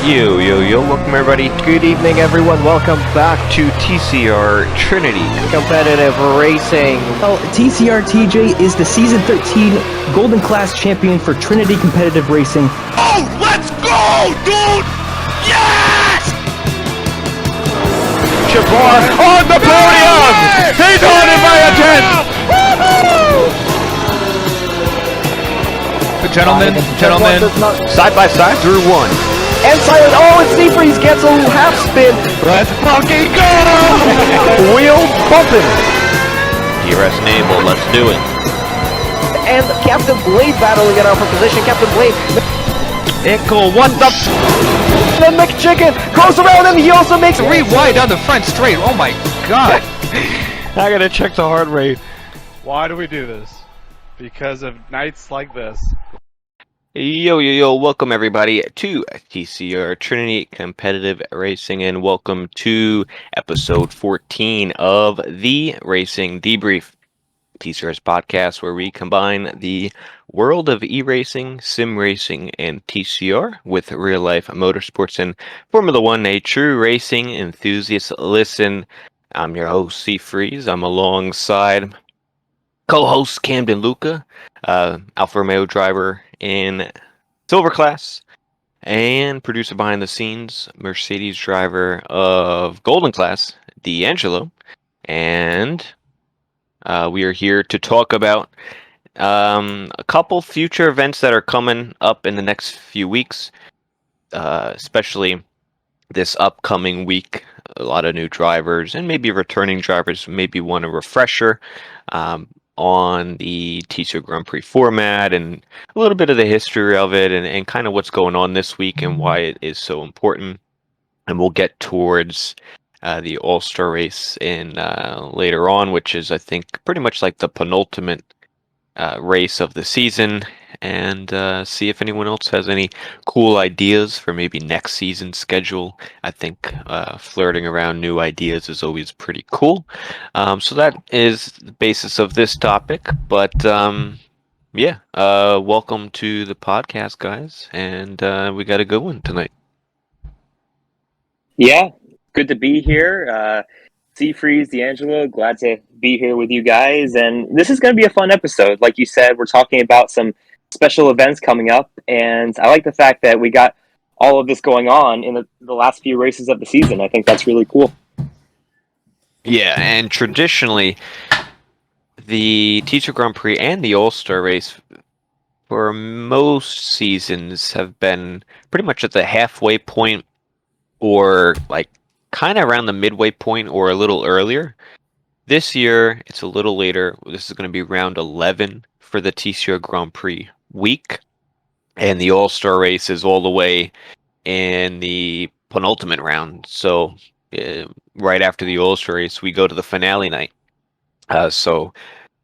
Welcome everybody. Good evening, everyone. Welcome back to TCR Trinity Competitive Racing. Well, TCR TJ is the Season 13 Golden Class Champion for Trinity Competitive Racing. Oh, let's go, dude! Yes! Jabbar on the podium! He's on it by a 10! Gentlemen, side by side through one. And silent, and Seafreeze gets a half spin. Let's fucking go! Wheel bumping. DRS enable, let's do it. And Captain Blade battling it out for position. Captain Blade. Ickle, what the? Then McChicken goes around and he also makes Rewind down the front straight, oh my god. I gotta check the heart rate. Why do we do this? Because of nights like this. Welcome everybody to TCR Trinity Competitive Racing and welcome to episode 14 of the Racing Debrief, TCR's podcast where we combine the world of e-racing, sim racing, and TCR with real-life motorsports and Formula One, a true racing enthusiast. Listen, I'm your host, Seafreeze. I'm alongside co-host Camden Luca, Alfa Romeo driver in Silver Class, and producer behind the scenes, Mercedes driver of Golden Class, D'Angelo, and we are here to talk about a couple future events that are coming up in the next few weeks, especially this upcoming week. A lot of new drivers and maybe returning drivers maybe want a refresher on the TCR Grand Prix format and a little bit of the history of it and kind of what's going on this week and why it is so important. And we'll get towards the All-Star race in later on, which is, I think, pretty much like the penultimate race of the season, and see if anyone else has any cool ideas for maybe next season's schedule. I think flirting around new ideas is always pretty cool. So that is the basis of this topic, but welcome to the podcast, guys, and we got a good one tonight. Yeah, good to be here. Seafreeze, D'Angelo, glad to be here with you guys. And this is going to be a fun episode. Like you said, we're talking about some special events coming up. And I like the fact that we got all of this going on in the last few races of the season. I think that's really cool. Yeah, and traditionally, the TCR Grand Prix and the All-Star race for most seasons have been pretty much at the halfway point or like kind of around the midway point or a little earlier. This year, it's a little later. This is going to be round 11 for the TCR Grand Prix week. And the All-Star race is all the way in the penultimate round. So right after the All-Star race, we go to the finale night. So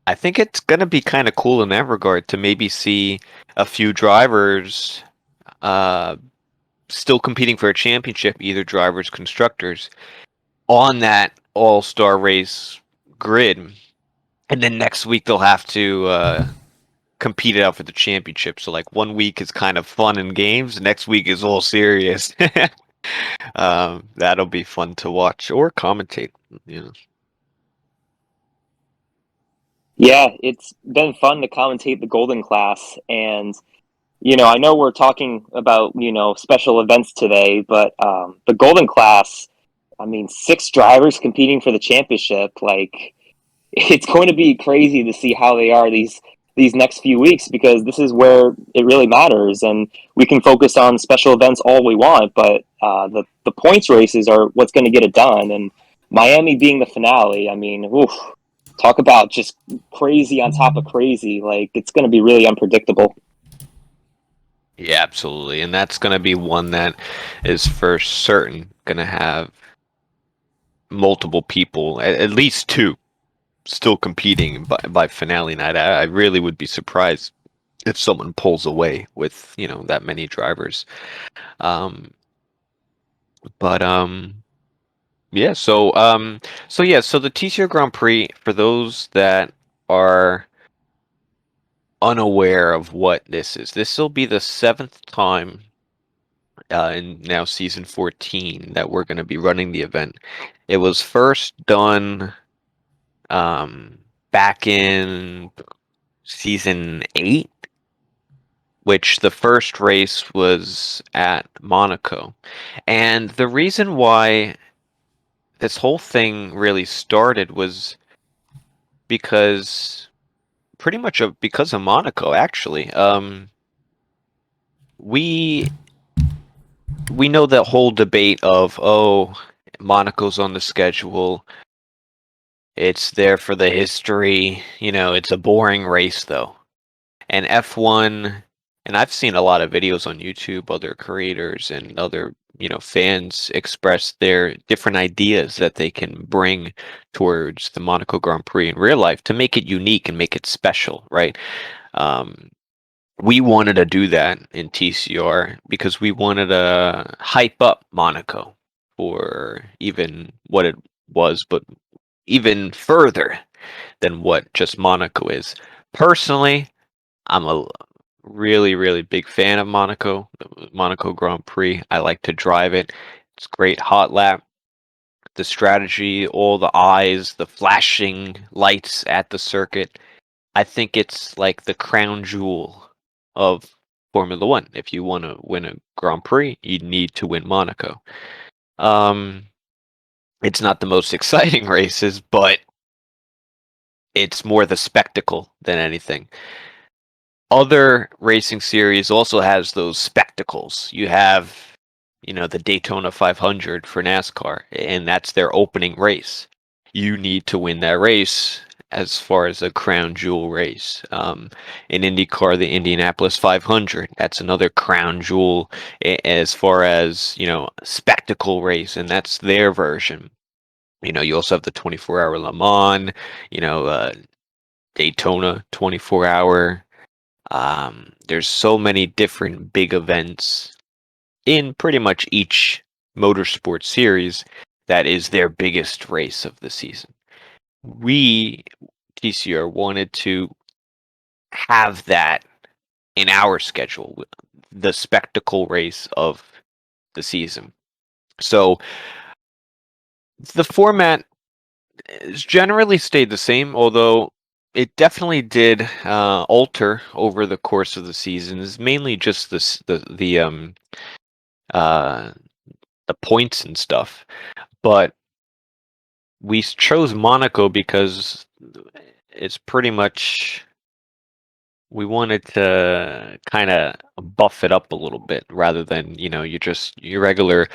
I think it's going to be kind of cool in that regard to maybe see a few drivers still competing for a championship, either drivers, constructors, on that all-star race grid. And then next week they'll have to compete it out for the championship. So like 1 week is kind of fun and games. Next week is all serious. That'll be fun to watch or commentate, you know. Yeah, it's been fun to commentate the Golden Class. And I know we're talking about, special events today, but the Golden Class, 6 drivers competing for the championship, like, it's going to be crazy to see how they are these next few weeks, because this is where it really matters. And we can focus on special events all we want, but the points races are what's going to get it done. And Miami being the finale, talk about just crazy on top of crazy. Like, it's going to be really unpredictable. Yeah, absolutely. And that's going to be one that is for certain going to have multiple people, at least 2, still competing by finale night. I really would be surprised if someone pulls away with, that many drivers. So the TCR Grand Prix, for those that are unaware of what this is, this will be the 7th time in now season 14 that we're going to be running the event. It was first done back in season 8, which the first race was at Monaco. And the reason why this whole thing really started was because because of Monaco, actually. We know the whole debate of, oh, Monaco's on the schedule. It's there for the history. It's a boring race, though. And F1, and I've seen a lot of videos on YouTube, other creators and other, fans express their different ideas that they can bring towards the Monaco Grand Prix in real life to make it unique and make it special, right? We wanted to do that in TCR because we wanted to hype up Monaco for even what it was, but even further than what just Monaco is. Personally, I'm a really, really big fan of Monaco, the Monaco Grand Prix. I like to drive it. It's great hot lap. The strategy, all the eyes, the flashing lights at the circuit. I think it's like the crown jewel of Formula One. If you want to win a Grand Prix, you need to win Monaco. It's not the most exciting races, but it's more the spectacle than anything. Other racing series also has those spectacles. You have, the Daytona 500 for NASCAR, and that's their opening race. You need to win that race as far as a crown jewel race. In IndyCar, the Indianapolis 500, that's another crown jewel as far as, spectacle race, and that's their version. You also have the 24-hour Le Mans, Daytona 24-hour. There's so many different big events in pretty much each motorsport series that is their biggest race of the season. We, TCR, wanted to have that in our schedule, the spectacle race of the season. So the format has generally stayed the same, although it definitely did alter over the course of the season. It's mainly just the points and stuff, but we chose Monaco because it's pretty much we wanted to kind of buff it up a little bit rather than your regular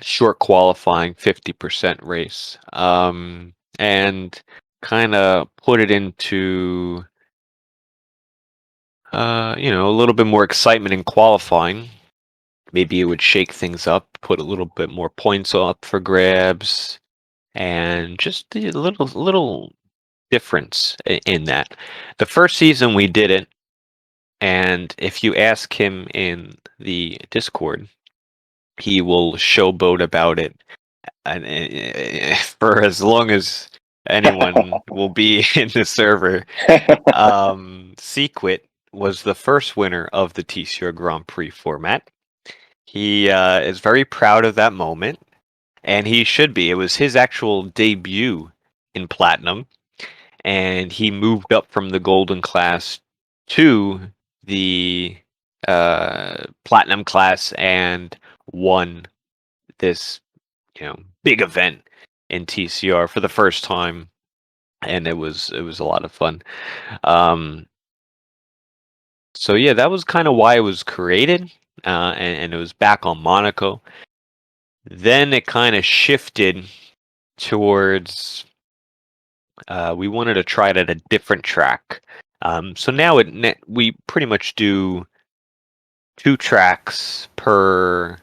short qualifying 50% race, and kind of put it into a little bit more excitement in qualifying. Maybe it would shake things up, put a little bit more points up for grabs, and just a little difference in that. The first season we did it, and if you ask him in the Discord, he will showboat about it, and for as long as anyone will be in the server. Sequit was the first winner of the TCR Grand Prix format. He is very proud of that moment, and he should be. It was his actual debut in Platinum, and he moved up from the Golden class to the Platinum class and won this, big event in TCR for the first time, and it was a lot of fun. So yeah, that was kind of why it was created, and it was back on Monaco. Then it kind of shifted towards we wanted to try it at a different track. So now we pretty much do 2 tracks per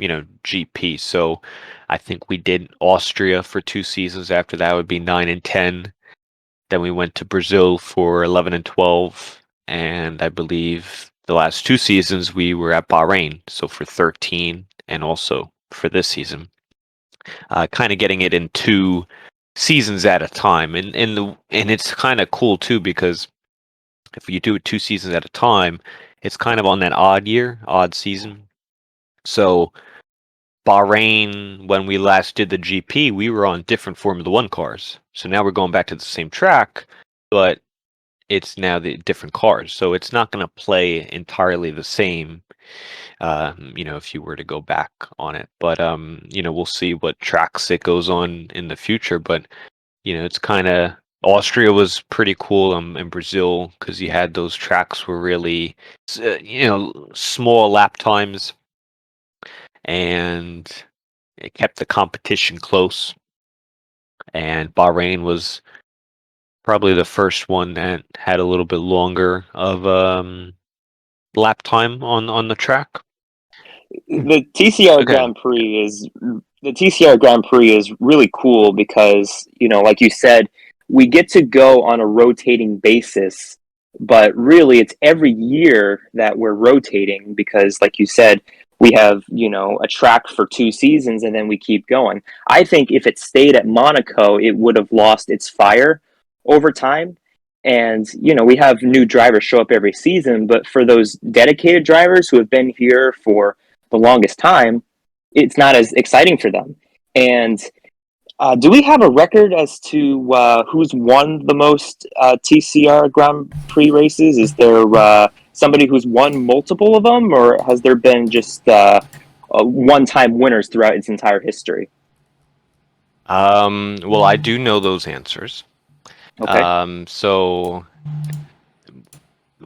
GP. So I think we did Austria for 2 seasons. After that would be 9 and 10. Then we went to Brazil for 11 and 12. And I believe the last 2 seasons we were at Bahrain, so for 13, and also for this season. Kind of getting it in 2 seasons at a time, and it's kind of cool too, because if you do it 2 seasons at a time, it's kind of on that odd season. So Bahrain, when we last did the GP, we were on different Formula One cars. So now we're going back to the same track, but it's now the different cars. So it's not going to play entirely the same, if you were to go back on it. But, we'll see what tracks it goes on in the future. But, it's kind of, Austria was pretty cool in Brazil because you had those tracks were really, small lap times, and it kept the competition close. And Bahrain was probably the first one that had a little bit longer of lap time on the track. The TCR Okay. Grand Prix is really cool because, like you said, we get to go on a rotating basis, but really it's every year that we're rotating because, like you said, we have, a track for 2 seasons and then we keep going. I think if it stayed at Monaco, it would have lost its fire over time. And, we have new drivers show up every season, but for those dedicated drivers who have been here for the longest time, it's not as exciting for them. And do we have a record as to who's won the most TCR Grand Prix races? Is there somebody who's won multiple of them, or has there been just one-time winners throughout its entire history? Well, I do know those answers. Okay. So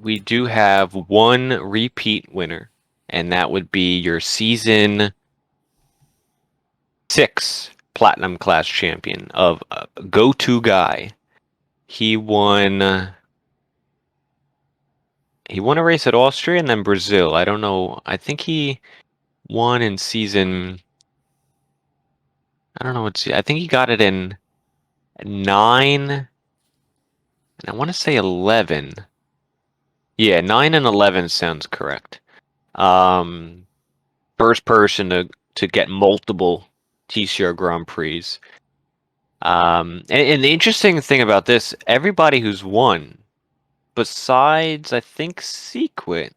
we do have one repeat winner, and that would be your season 6 Platinum Class champion of Go-To Guy. He won a race at Austria and then Brazil. I don't know. I think he won in season. I don't know what. I think he got it in 9. And I want to say 11. Yeah, 9 and 11 sounds correct. First person to get multiple TCR Grand Prix. And the interesting thing about this, everybody who's won, besides I think Sequit,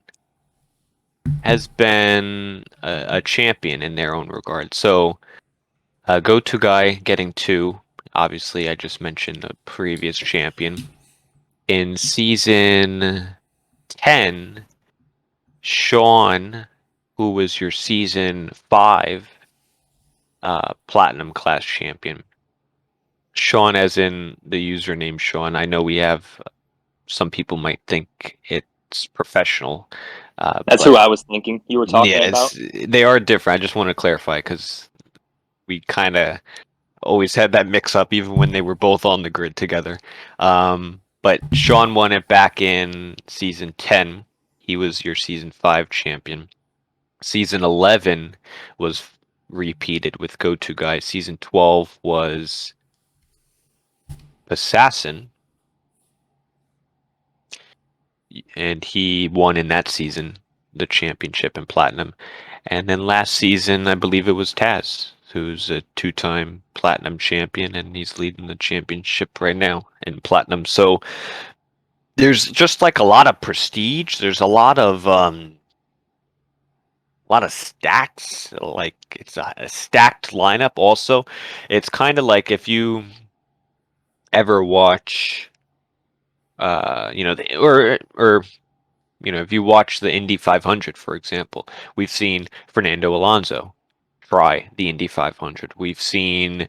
has been a champion in their own regard. So, Go-To Guy getting 2. Obviously, I just mentioned the previous champion. In season 10, Sean, who was your season 5 Platinum Class champion. Sean, as in the username Sean. I know we have some people might think it's professional. That's who I was thinking you were talking about. They are different. I just want to clarify because we kind of always had that mix up even when they were both on the grid together. But Sean won it back in season 10. He was your season 5 champion. Season 11 was repeated with Go-To Guy. Season 12 was Assassin, and he won in that season the championship in Platinum. And then last season, I believe it was Taz, who's a 2-time Platinum champion, and he's leading the championship right now in Platinum. So there's just like a lot of prestige. There's a lot of stats. Like it's a stacked lineup. Also, it's kind of like if you ever watch, if you watch the Indy 500, for example, we've seen Fernando Alonso try the Indy 500. We've seen,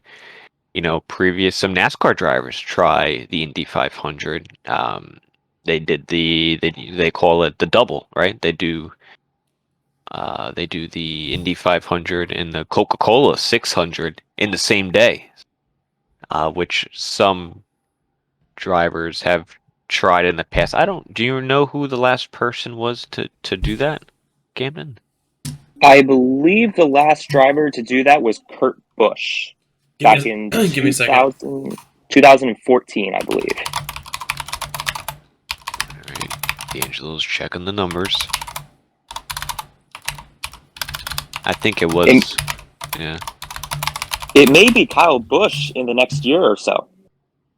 some NASCAR drivers try the Indy 500. They did they call it the double, right? They do the Indy 500 and the Coca-Cola 600 in the same day, which some drivers have tried in the past. Do you know who the last person was to do that, Camden? I believe the last driver to do that was Kurt Busch back in give me a second. 2014, I believe. All right, D'Angelo's checking the numbers. I think it was. Yeah. It may be Kyle Busch in the next year or so.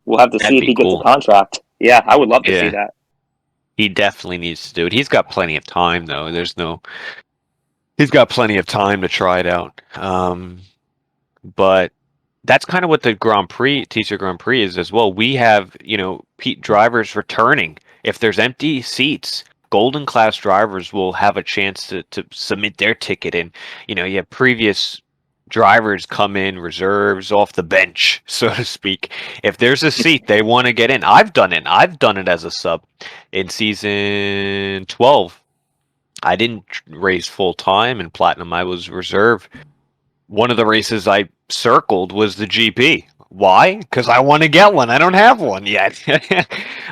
We'll have to see if he gets a contract. Yeah, I would love to see that. He definitely needs to do it. He's got plenty of time, though. There's no He's got plenty of time to try it out. But that's kind of what the Grand Prix, TCR Grand Prix is as well. We have, drivers returning. If there's empty seats, Golden Class drivers will have a chance to submit their ticket in. You have previous drivers come in, reserves off the bench, so to speak. If there's a seat they want to get in, I've done it. I've done it as a sub in season 12. I didn't race full time in Platinum. I was reserve. One of the races I circled was the GP. Why? Because I want to get one. I don't have one yet.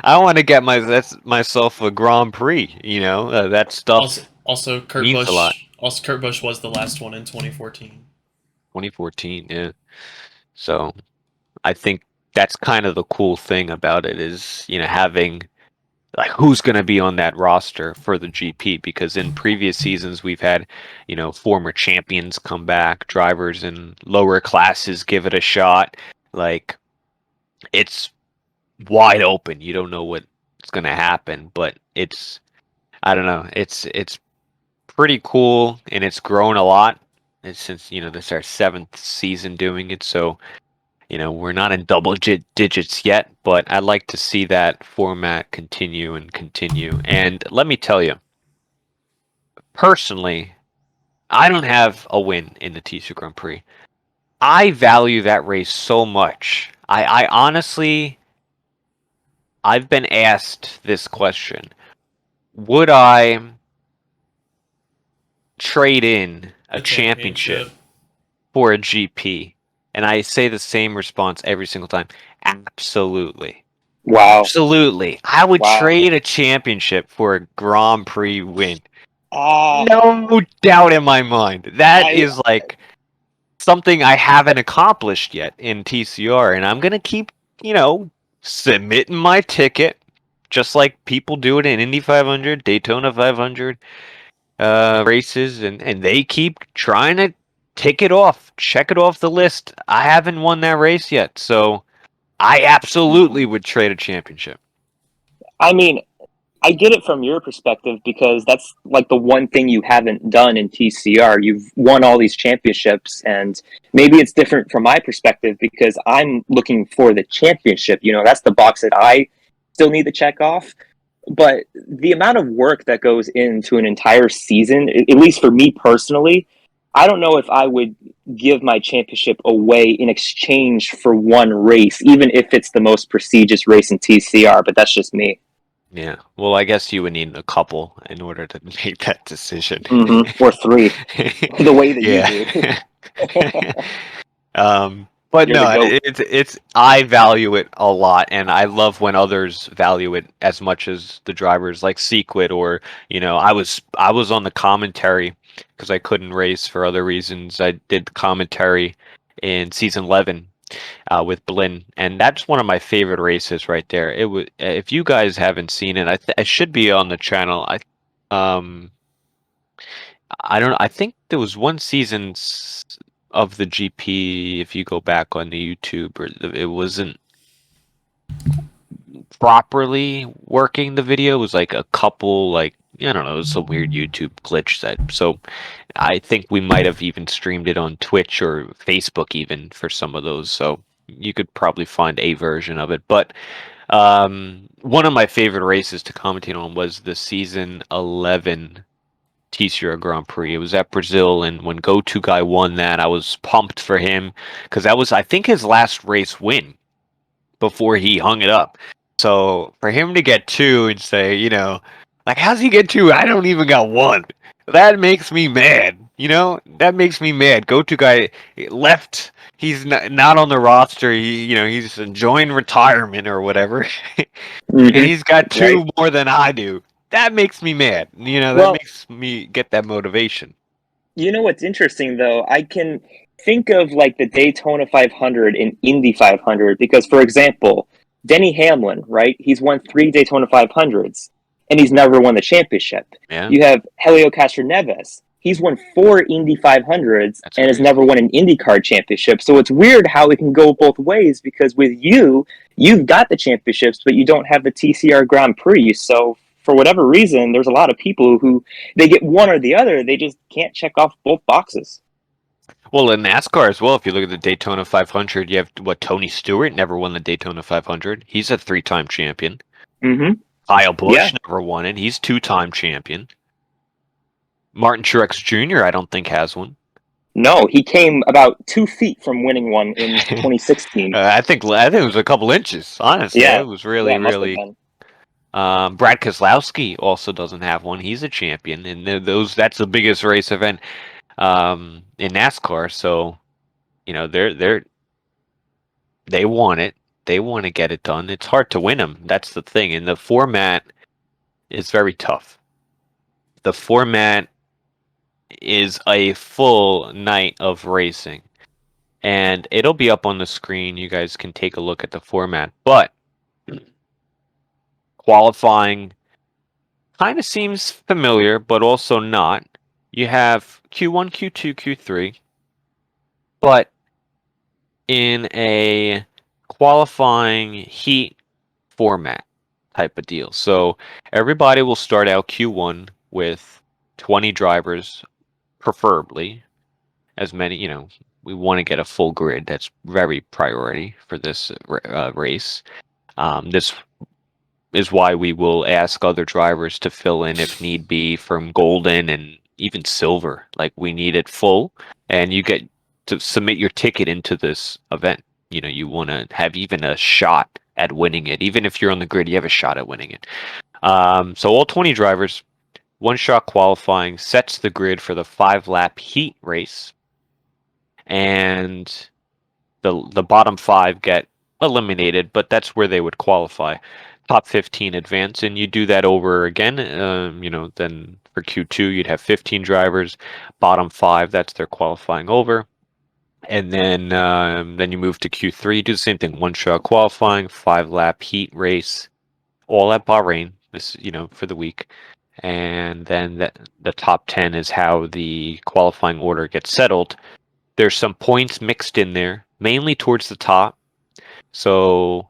I want to get myself a Grand Prix. That stuff Also, Kurt means Busch. a lot. Also, Kurt Busch was the last one in 2014. 2014, yeah. So I think that's kind of the cool thing about it is, having like who's going to be on that roster for the GP, because in previous seasons we've had, former champions come back, drivers in lower classes give it a shot. Like, it's wide open. You don't know what's going to happen, but I don't know. It's pretty cool, and it's grown a lot. And since, this is our 7th season doing it, so we're not in double digits yet, but I'd like to see that format continue and continue. And let me tell you, personally, I don't have a win in the TCR Grand Prix. I value that race so much. I honestly, I've been asked this question. Would I trade in a championship for a GP? And I say the same response every single time. Absolutely. Wow. Absolutely. I would trade a championship for a Grand Prix win. No doubt in my mind. That is like something I haven't accomplished yet in TCR. And I'm going to keep, submitting my ticket, just like people do it in Indy 500, Daytona 500 races. And they keep trying to check it off the list. I haven't won that race yet, so I absolutely would trade a championship. I mean, I get it from your perspective because that's like the one thing you haven't done in TCR. You've won all these championships, and maybe it's different from my perspective because I'm looking for the championship. That's the box that I still need to check off. But the amount of work that goes into an entire season, at least for me personally, I don't know if I would give my championship away in exchange for one race, even if it's the most prestigious race in TCR, but that's just me. Yeah, well, I guess you would need a couple in order to make that decision. Mm-hmm. Or 3, the way that you do. But no, it's I value it a lot, and I love when others value it as much as the drivers, like Sequit, or I was on the commentary because I couldn't race for other reasons. I did commentary in season 11 with Blinn, and that's one of my favorite races right there. It was, if you guys haven't seen it, I should be on the channel. I don't know. I think there was one season of the GP, if you go back on the YouTube, it wasn't properly working. The video was like a couple, I don't know, it was a weird YouTube glitch so I think we might have even streamed it on Twitch or Facebook even for some of those, so you could probably find a version of it. But one of my favorite races to commentate on was the season 11 TCR Grand Prix. It was at Brazil, and when Go-To Guy won that, I was pumped for him because that was, I think, his last race win before he hung it up. So for him to get 2 and say, how's he get 2? I don't even got 1. That makes me mad. That makes me mad. Go-To Guy left. He's not on the roster. He's enjoying retirement or whatever, and he's got 2 more than I do. That makes me mad. That makes me get that motivation. What's interesting, though? I can think of like the Daytona 500 and Indy 500 because, for example, Denny Hamlin, right? He's won 3 Daytona 500s, and he's never won the championship. Yeah. You have Helio Castroneves. He's won 4 Indy 500s and has never won an IndyCar championship. So it's weird how it can go both ways because with you've got the championships, but you don't have the TCR Grand Prix. So for whatever reason, there's a lot of people who they get one or the other. They just can't check off both boxes. Well, in NASCAR as well, if you look at the Daytona 500, you have Tony Stewart never won the Daytona 500. He's a 3-time champion. Mm-hmm. Kyle Busch Yeah. never won it. He's 2-time champion. Martin Truex Jr. I don't think has one. No, he came about 2 feet from winning one in 2016. I think it was a couple inches. Honestly, Yeah. it was really, Yeah, it must have really. been. Brad Keselowski also doesn't have one. He's a champion, and that's the biggest race event in NASCAR. So, you know, they want it. They want to get it done. It's hard to win them. That's the thing, and the format is very tough. The format is a full night of racing, and it'll be up on the screen. You guys can take a look at the format, but qualifying kind of seems familiar, but also not. You have Q1, Q2, Q3, but in a qualifying heat format type of deal. So everybody will start out Q1 with 20 drivers, preferably. As many, you know, we want to get a full grid. That's very priority for this race. This is why we will ask other drivers to fill in if need be from golden and even silver. Like, we need it full, and you get to submit your ticket into this event. You know, you want to have even a shot at winning it. Even if you're on the grid, you have a shot at winning it. So all 20 drivers, one shot qualifying sets the grid for the 5-lap heat race, and the bottom 5 get eliminated, but that's where they would qualify. Top 15 advance, and you do that over again. You know, then for Q2 you'd have 15 drivers, bottom 5, that's their qualifying over, and then you move to Q3, you do the same thing, one shot qualifying, 5-lap heat race, all at Bahrain. This, you know, for the week, and then the top 10 is how the qualifying order gets settled. There's some points mixed in there, mainly towards the top. So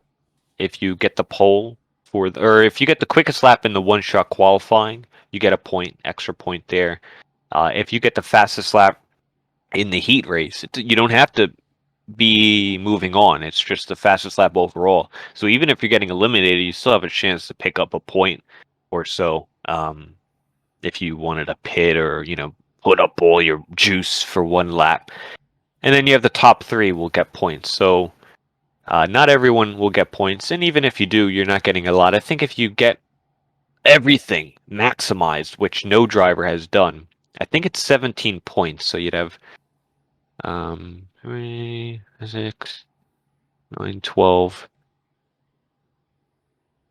if you get the pole or if you get the quickest lap in the one-shot qualifying, you get a point, extra point there. If you get the fastest lap in the heat race, you don't have to be moving on. It's just the fastest lap overall. So even if you're getting eliminated, you still have a chance to pick up a point or so. If you wanted a pit or, you know, put up all your juice for one lap. And then you have the top 3 will get points. So not everyone will get points, and even if you do, you're not getting a lot. I think if you get everything maximized, which no driver has done, I think it's 17 points. So you'd have 3, 6, 9, 12.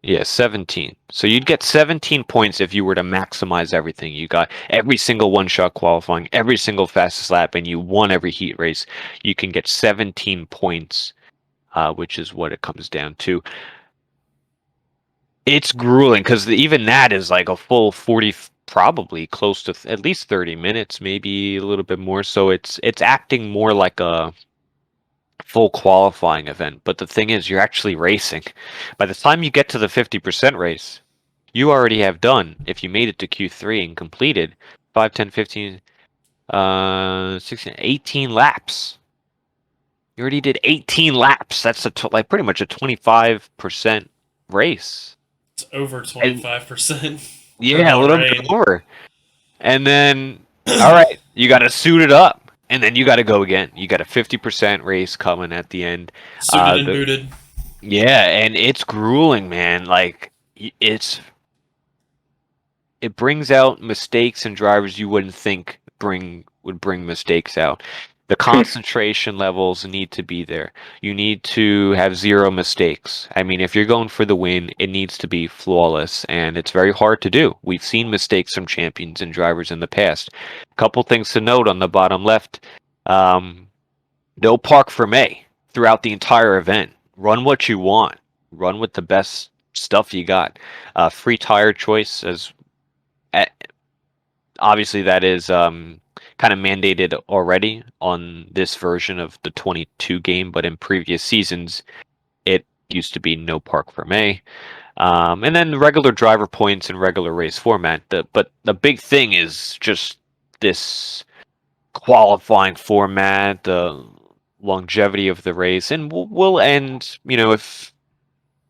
Yeah, 17. So you'd get 17 points if you were to maximize everything. You got every single one-shot qualifying, every single fastest lap, and you won every heat race. You can get 17 points. Which is what it comes down to. It's grueling because even that is like a full 40, probably close to at least 30 minutes, maybe a little bit more. So it's acting more like a full qualifying event. But the thing is, you're actually racing. By the time you get to the 50% race, you already have done, if you made it to Q3 and completed 5, 10, 15, 16, 18 laps. You already did 18 laps. That's like pretty much a 25% race. It's over 25%. Yeah, a little bit more. And then, all right, you got to suit it up, and then you got to go again. You got a 50% race coming at the end. Suited and booted. Yeah, and it's grueling, man. Like, it brings out mistakes in drivers you wouldn't think would bring mistakes out. The concentration levels need to be there. You need to have 0 mistakes. I mean, if you're going for the win, it needs to be flawless, and it's very hard to do. We've seen mistakes from champions and drivers in the past. A couple things to note on the bottom left. No park for May throughout the entire event. Run what you want. Run with the best stuff you got. Free tire choice, obviously that is kind of mandated already on this version of the 22 game, but in previous seasons, it used to be no park for May. And then regular driver points and regular race format. But the big thing is just this qualifying format, the longevity of the race, and we'll end.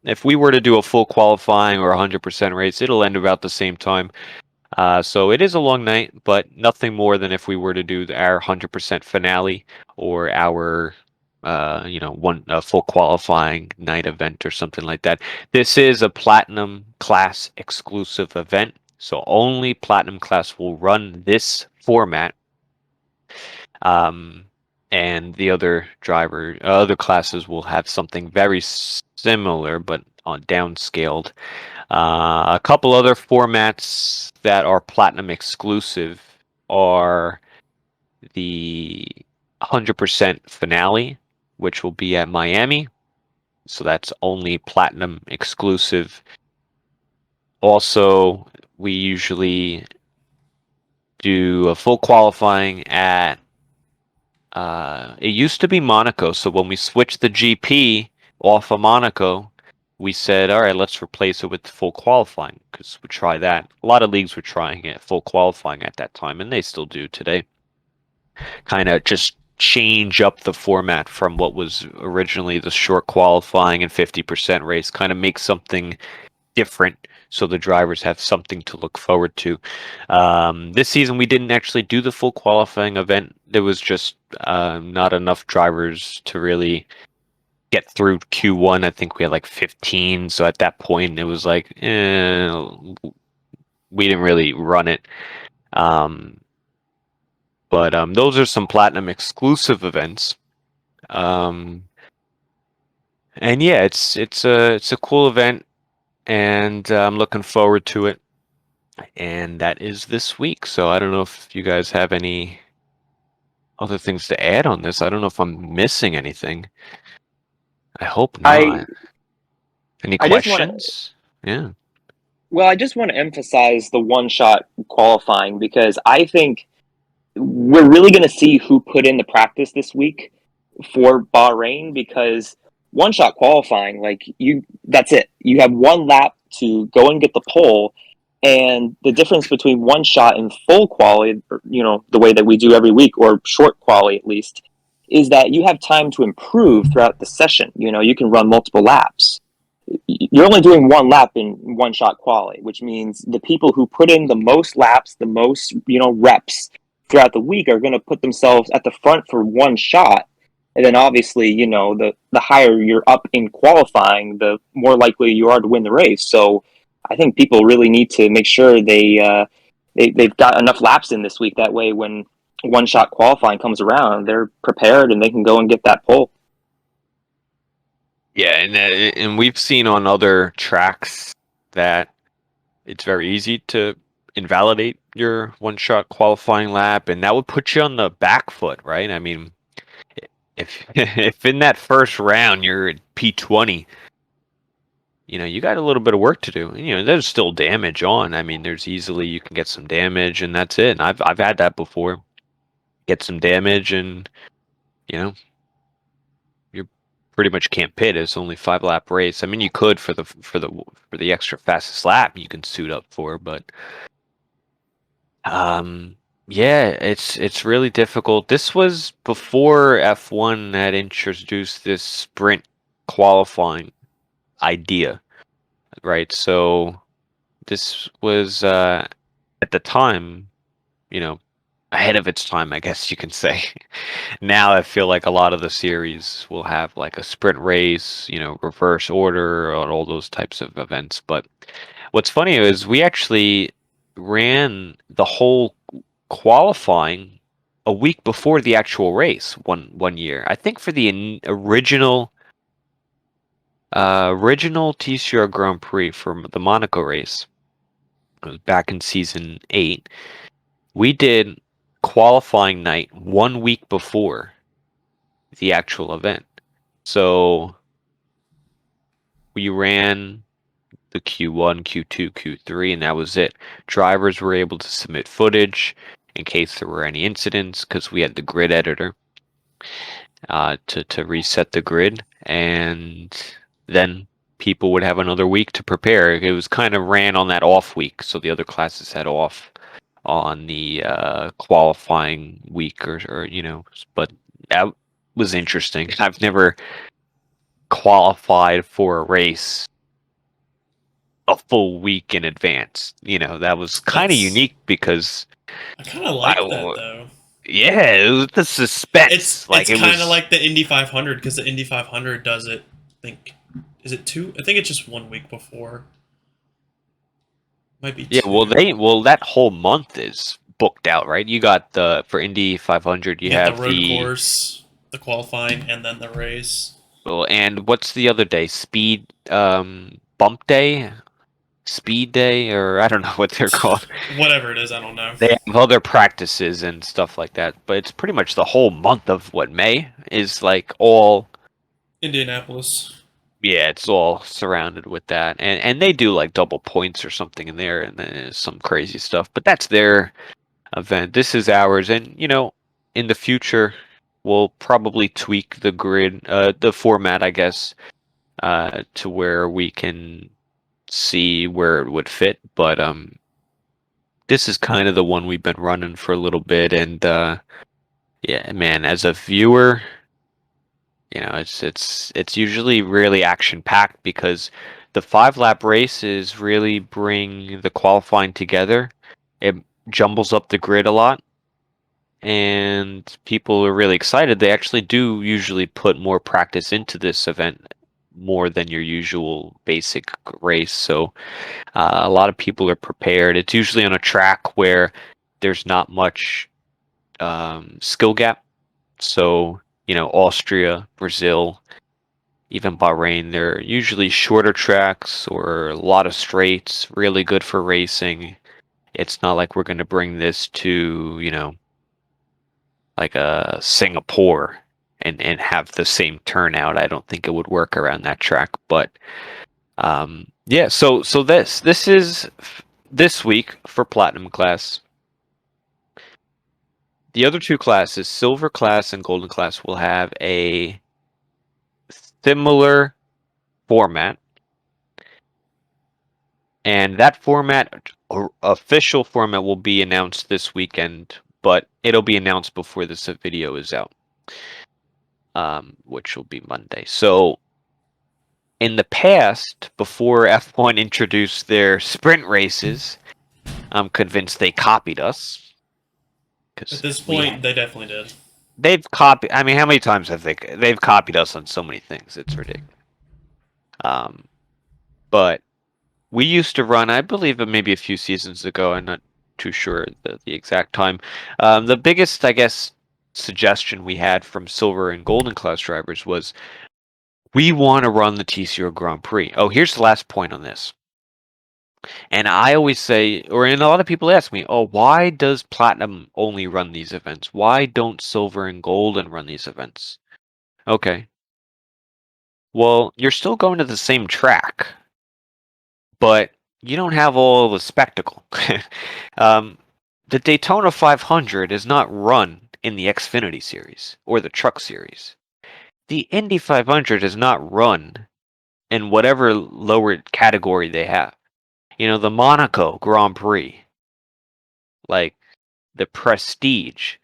If we were to do a full qualifying or 100% race, it'll end about the same time. So it is a long night, but nothing more than if we were to do our 100% finale or our one full qualifying night event or something like that. This is a platinum class exclusive event, so only platinum class will run this format. And the other other classes will have something very similar, but on downscaled. A couple other formats that are platinum exclusive are the 100% finale, which will be at Miami. So that's only platinum exclusive. Also, we usually do a full qualifying at it used to be Monaco. So when we switched the GP off of Monaco, we said, all right, let's replace it with full qualifying because we try that. A lot of leagues were trying it, full qualifying at that time, and they still do today. Kind of just change up the format from what was originally the short qualifying and 50% race, kind of make something different so the drivers have something to look forward to. This season, we didn't actually do the full qualifying event. There was just not enough drivers to really get through Q1. I think we had like 15. So at that point, it was like, we didn't really run it. But those are some platinum exclusive events. And yeah, it's a cool event, and I'm looking forward to it. And that is this week. So I don't know if you guys have any other things to add on this. I don't know if I'm missing anything. I hope not. Any I just wanna- questions? Yeah. Well, I just want to emphasize the one-shot qualifying because I think we're really going to see who put in the practice this week for Bahrain because one-shot qualifying, that's it. You have one lap to go and get the pole, and the difference between one shot and full quality, the way that we do every week, or short quality at least, is that you have time to improve throughout the session. You can run multiple laps. You're only doing one lap in one shot quality, which means the people who put in the most laps, the most reps throughout the week are going to put themselves at the front for one shot. And then obviously, the higher you're up in qualifying, the more likely you are to win the race. So I think people really need to make sure they've got enough laps in this week. That way, when one shot qualifying comes around, they're prepared and they can go and get that pole. Yeah, and we've seen on other tracks that it's very easy to invalidate your one-shot qualifying lap, and that would put you on the back foot, right? I mean, if if in that first round you're at P20, you got a little bit of work to do. There's still damage on. I mean, you can get some damage, and that's it. And I've had that before. Get some damage, and you pretty much can't pit. It's only 5-lap race. I mean, you could for the extra fastest lap you can suit up for, but yeah, it's really difficult. This was before F1 had introduced this sprint qualifying idea, right? So this was at the time, ahead of its time, I guess you can say. Now I feel like a lot of the series will have like a sprint race, reverse order, and all those types of events. But what's funny is we actually ran the whole qualifying a week before the actual race one year. I think for the original TCR Grand Prix for the Monaco race, it was back in season 8. We did qualifying night 1 week before the actual event. So we ran the Q1, Q2, Q3, and that was it. Drivers were able to submit footage in case there were any incidents because we had the grid editor to reset the grid, and then people would have another week to prepare. It was kind of ran on that off week, so the other classes had off on the qualifying week, or but that was interesting. I've never qualified for a race a full week in advance. That was kind of That's unique because I kind of like that though. yeah, it was the suspense. It's It kind of was like the Indy 500 because the Indy 500 does it. I think is it 2? I think it's just 1 week before. Might be 2. well that whole month is booked out, right? You got for Indy 500, you You got have the road course, the qualifying, and then the race. well, and what's the other day? Bump day, speed day, or I don't know what they're called. Whatever it is, I don't know. They have other practices and stuff like that, but it's pretty much the whole month of May is like all. Indianapolis. Yeah, it's all surrounded with that, and they do like double points or something in there, and then there's some crazy stuff. But that's their event. This is ours, and in the future, we'll probably tweak the grid, the format, I guess, to where we can see where it would fit. But this is kind of the one we've been running for a little bit, and yeah, man, as a viewer. It's usually really action packed because the 5-lap races really bring the qualifying together. It jumbles up the grid a lot, and people are really excited. They actually do usually put more practice into this event more than your usual basic race. So a lot of people are prepared. It's usually on a track where there's not much skill gap. So Austria, Brazil, even Bahrain, they're usually shorter tracks or a lot of straights, really good for racing. It's not like we're going to bring this to, like a Singapore and have the same turnout. I don't think it would work around that track. But yeah, so this is this week for Platinum class. The other two classes, Silver class and Golden class, will have a similar format. And that format, official format, will be announced this weekend, but it'll be announced before this video is out, which will be Monday. So in the past, before F1 introduced their sprint races, I'm convinced they copied us. At this point, they definitely did. They've copied. I mean, how many times have they've copied us on so many things? It's ridiculous. But we used to run, I believe, maybe a few seasons ago. I'm not too sure the exact time. The biggest, I guess, suggestion we had from Silver and Golden class drivers was we want to run the TCR Grand Prix. Oh, here's the last point on this. And I always say, and a lot of people ask me, oh, why does Platinum only run these events? Why don't Silver and Golden run these events? Okay. Well, you're still going to the same track, but you don't have all the spectacle. The Daytona 500 is not run in the Xfinity Series or the Truck Series. The Indy 500 is not run in whatever lower category they have. The Monaco Grand Prix, like the Prestige,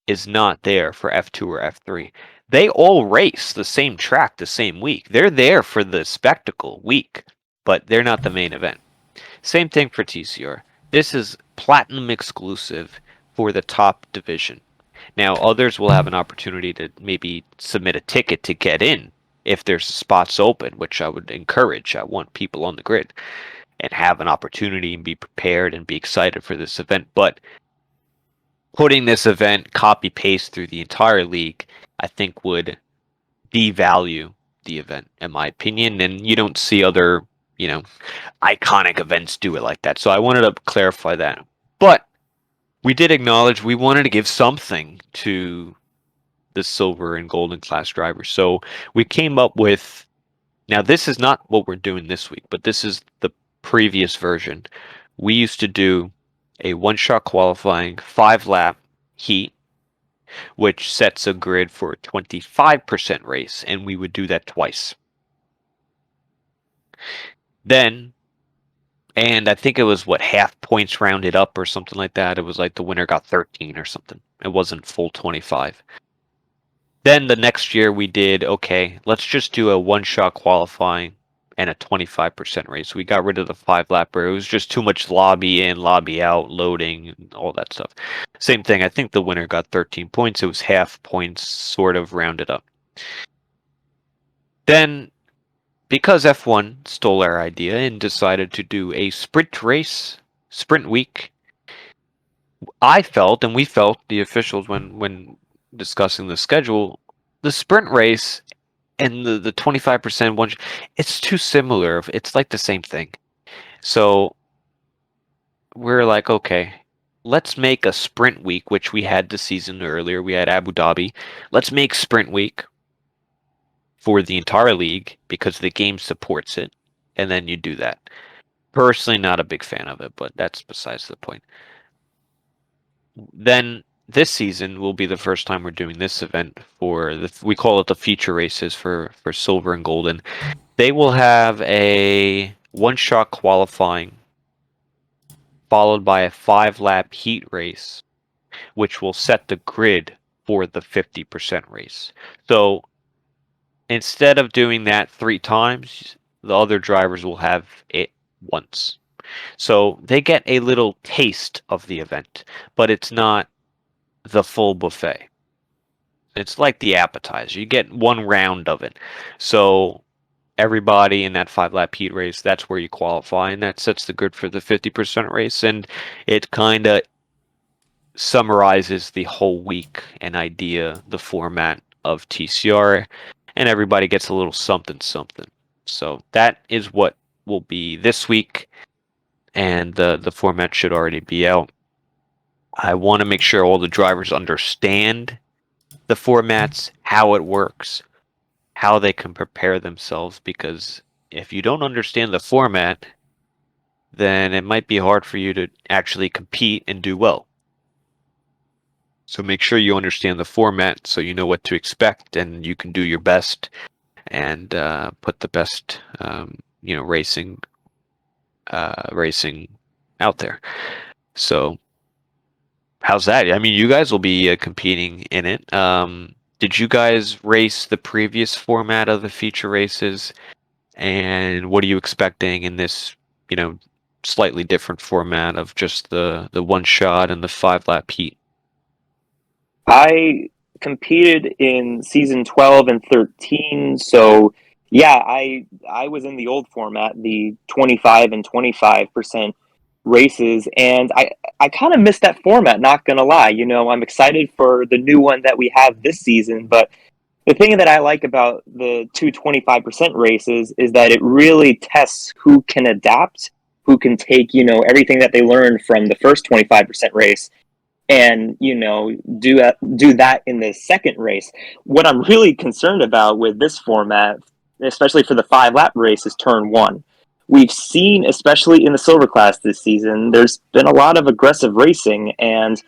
is not there for F2 or F3. They all race the same track the same week. They're there for the spectacle week, but they're not the main event. Same thing for TCR. This is Platinum exclusive for the top division. Now, others will have an opportunity to maybe submit a ticket to get in if there's spots open, which I would encourage. I want people on the grid and have an opportunity and be prepared and be excited for this event. But putting this event copy-paste through the entire league, I think would devalue the event, in my opinion. And you don't see other, iconic events do it like that. So I wanted to clarify that. But we did acknowledge we wanted to give something to the Silver and Golden class drivers. So we came up with, now this is not what we're doing this week, but this is the previous version. We used to do a one-shot qualifying 5-lap heat, which sets a grid for a 25% race, and we would do that twice. Then, and I think it was half points rounded up or something like that. It was like the winner got 13 or something. It wasn't full 25. Then the next year we did, okay, let's just do a one-shot qualifying and a 25% race. We got rid of the 5-lapper. It was just too much lobby in, lobby out, loading, and all that stuff. Same thing. I think the winner got 13 points. It was half points sort of rounded up. Then, because F1 stole our idea and decided to do a sprint race, sprint week, I felt, and we felt, the officials, when discussing the schedule, the sprint race and the 25% one, it's too similar. It's like the same thing. So we're like, okay, let's make a sprint week, which we had the season earlier. We had Abu Dhabi. Let's make sprint week for the entire league because the game supports it. And then you do that. Personally, not a big fan of it, but that's besides the point. Then this season will be the first time we're doing this event for we call it the feature races for silver and golden. They will have a one-shot qualifying followed by a 5-lap heat race, which will set the grid for the 50% race. So instead of doing that 3 times, the other drivers will have it once. So they get a little taste of the event, but it's not the full buffet. It's like the appetizer. You get one round of it. So everybody in that 5-lap heat race, that's where you qualify, and that sets the grid for the 50% race, and it kind of summarizes the whole week and idea, the format of TCR, and everybody gets a little something. So that is what will be this week, and the format should already be out. I want to make sure all the drivers understand the formats, how it works, how they can prepare themselves, because if you don't understand the format, then it might be hard for you to actually compete and do well. So make sure you understand the format so you know what to expect and you can do your best and put the best racing out there. So how's that? I mean, you guys will be competing in it. Did you guys race the previous format of the feature races? And what are you expecting in this, slightly different format of just the one shot and the 5-lap heat? I competed in season 12 and 13, so yeah, I was in the old format, the 25 and 25% races, and I kind of missed that format, not gonna lie. I'm excited for the new one that we have this season, but the thing that I like about the 25% races is that it really tests who can adapt, who can take, everything that they learned from the first 25% race and, do that in the second race. What I'm really concerned about with this format, especially for the 5-lap race, is turn 1. We've seen, especially in the silver class this season, there's been a lot of aggressive racing, and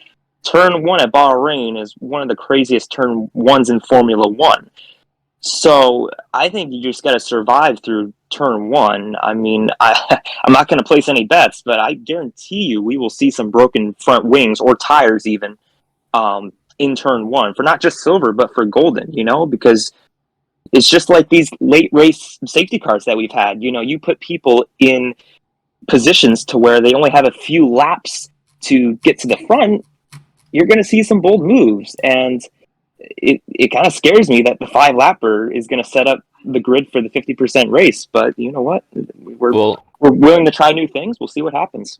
turn 1 at Bahrain is one of the craziest turn 1s in Formula 1. So I think you just got to survive through turn 1. I mean, I'm not going to place any bets, but I guarantee you we will see some broken front wings or tires even in turn 1 for not just silver, but for golden, because it's just like these late race safety cars that we've had. You put people in positions to where they only have a few laps to get to the front, you're going to see some bold moves. And it kind of scares me that the 5-lapper is going to set up the grid for the 50% race. But you know what? We're willing to try new things. We'll see what happens.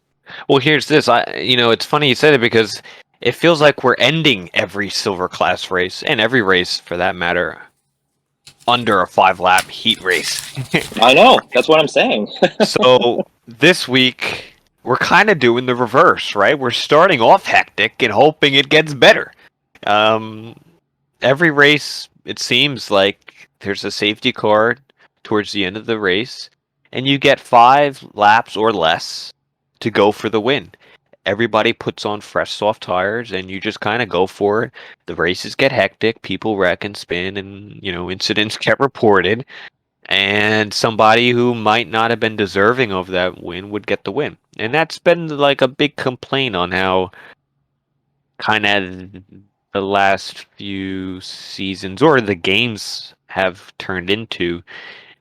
Well, here's this. It's funny you said it because it feels like we're ending every silver class race, and every race for that matter, under a 5-lap heat race. I know. That's what I'm saying. So this week, we're kind of doing the reverse, right? We're starting off hectic and hoping it gets better. Every race, it seems like there's a safety car towards the end of the race, and you get 5 laps or less to go for the win. Everybody puts on fresh, soft tires, and you just kind of go for it. The races get hectic, people wreck and spin, and incidents get reported. and somebody who might not have been deserving of that win would get the win. And that's been like a big complaint on how kind of the last few seasons or the games have turned into.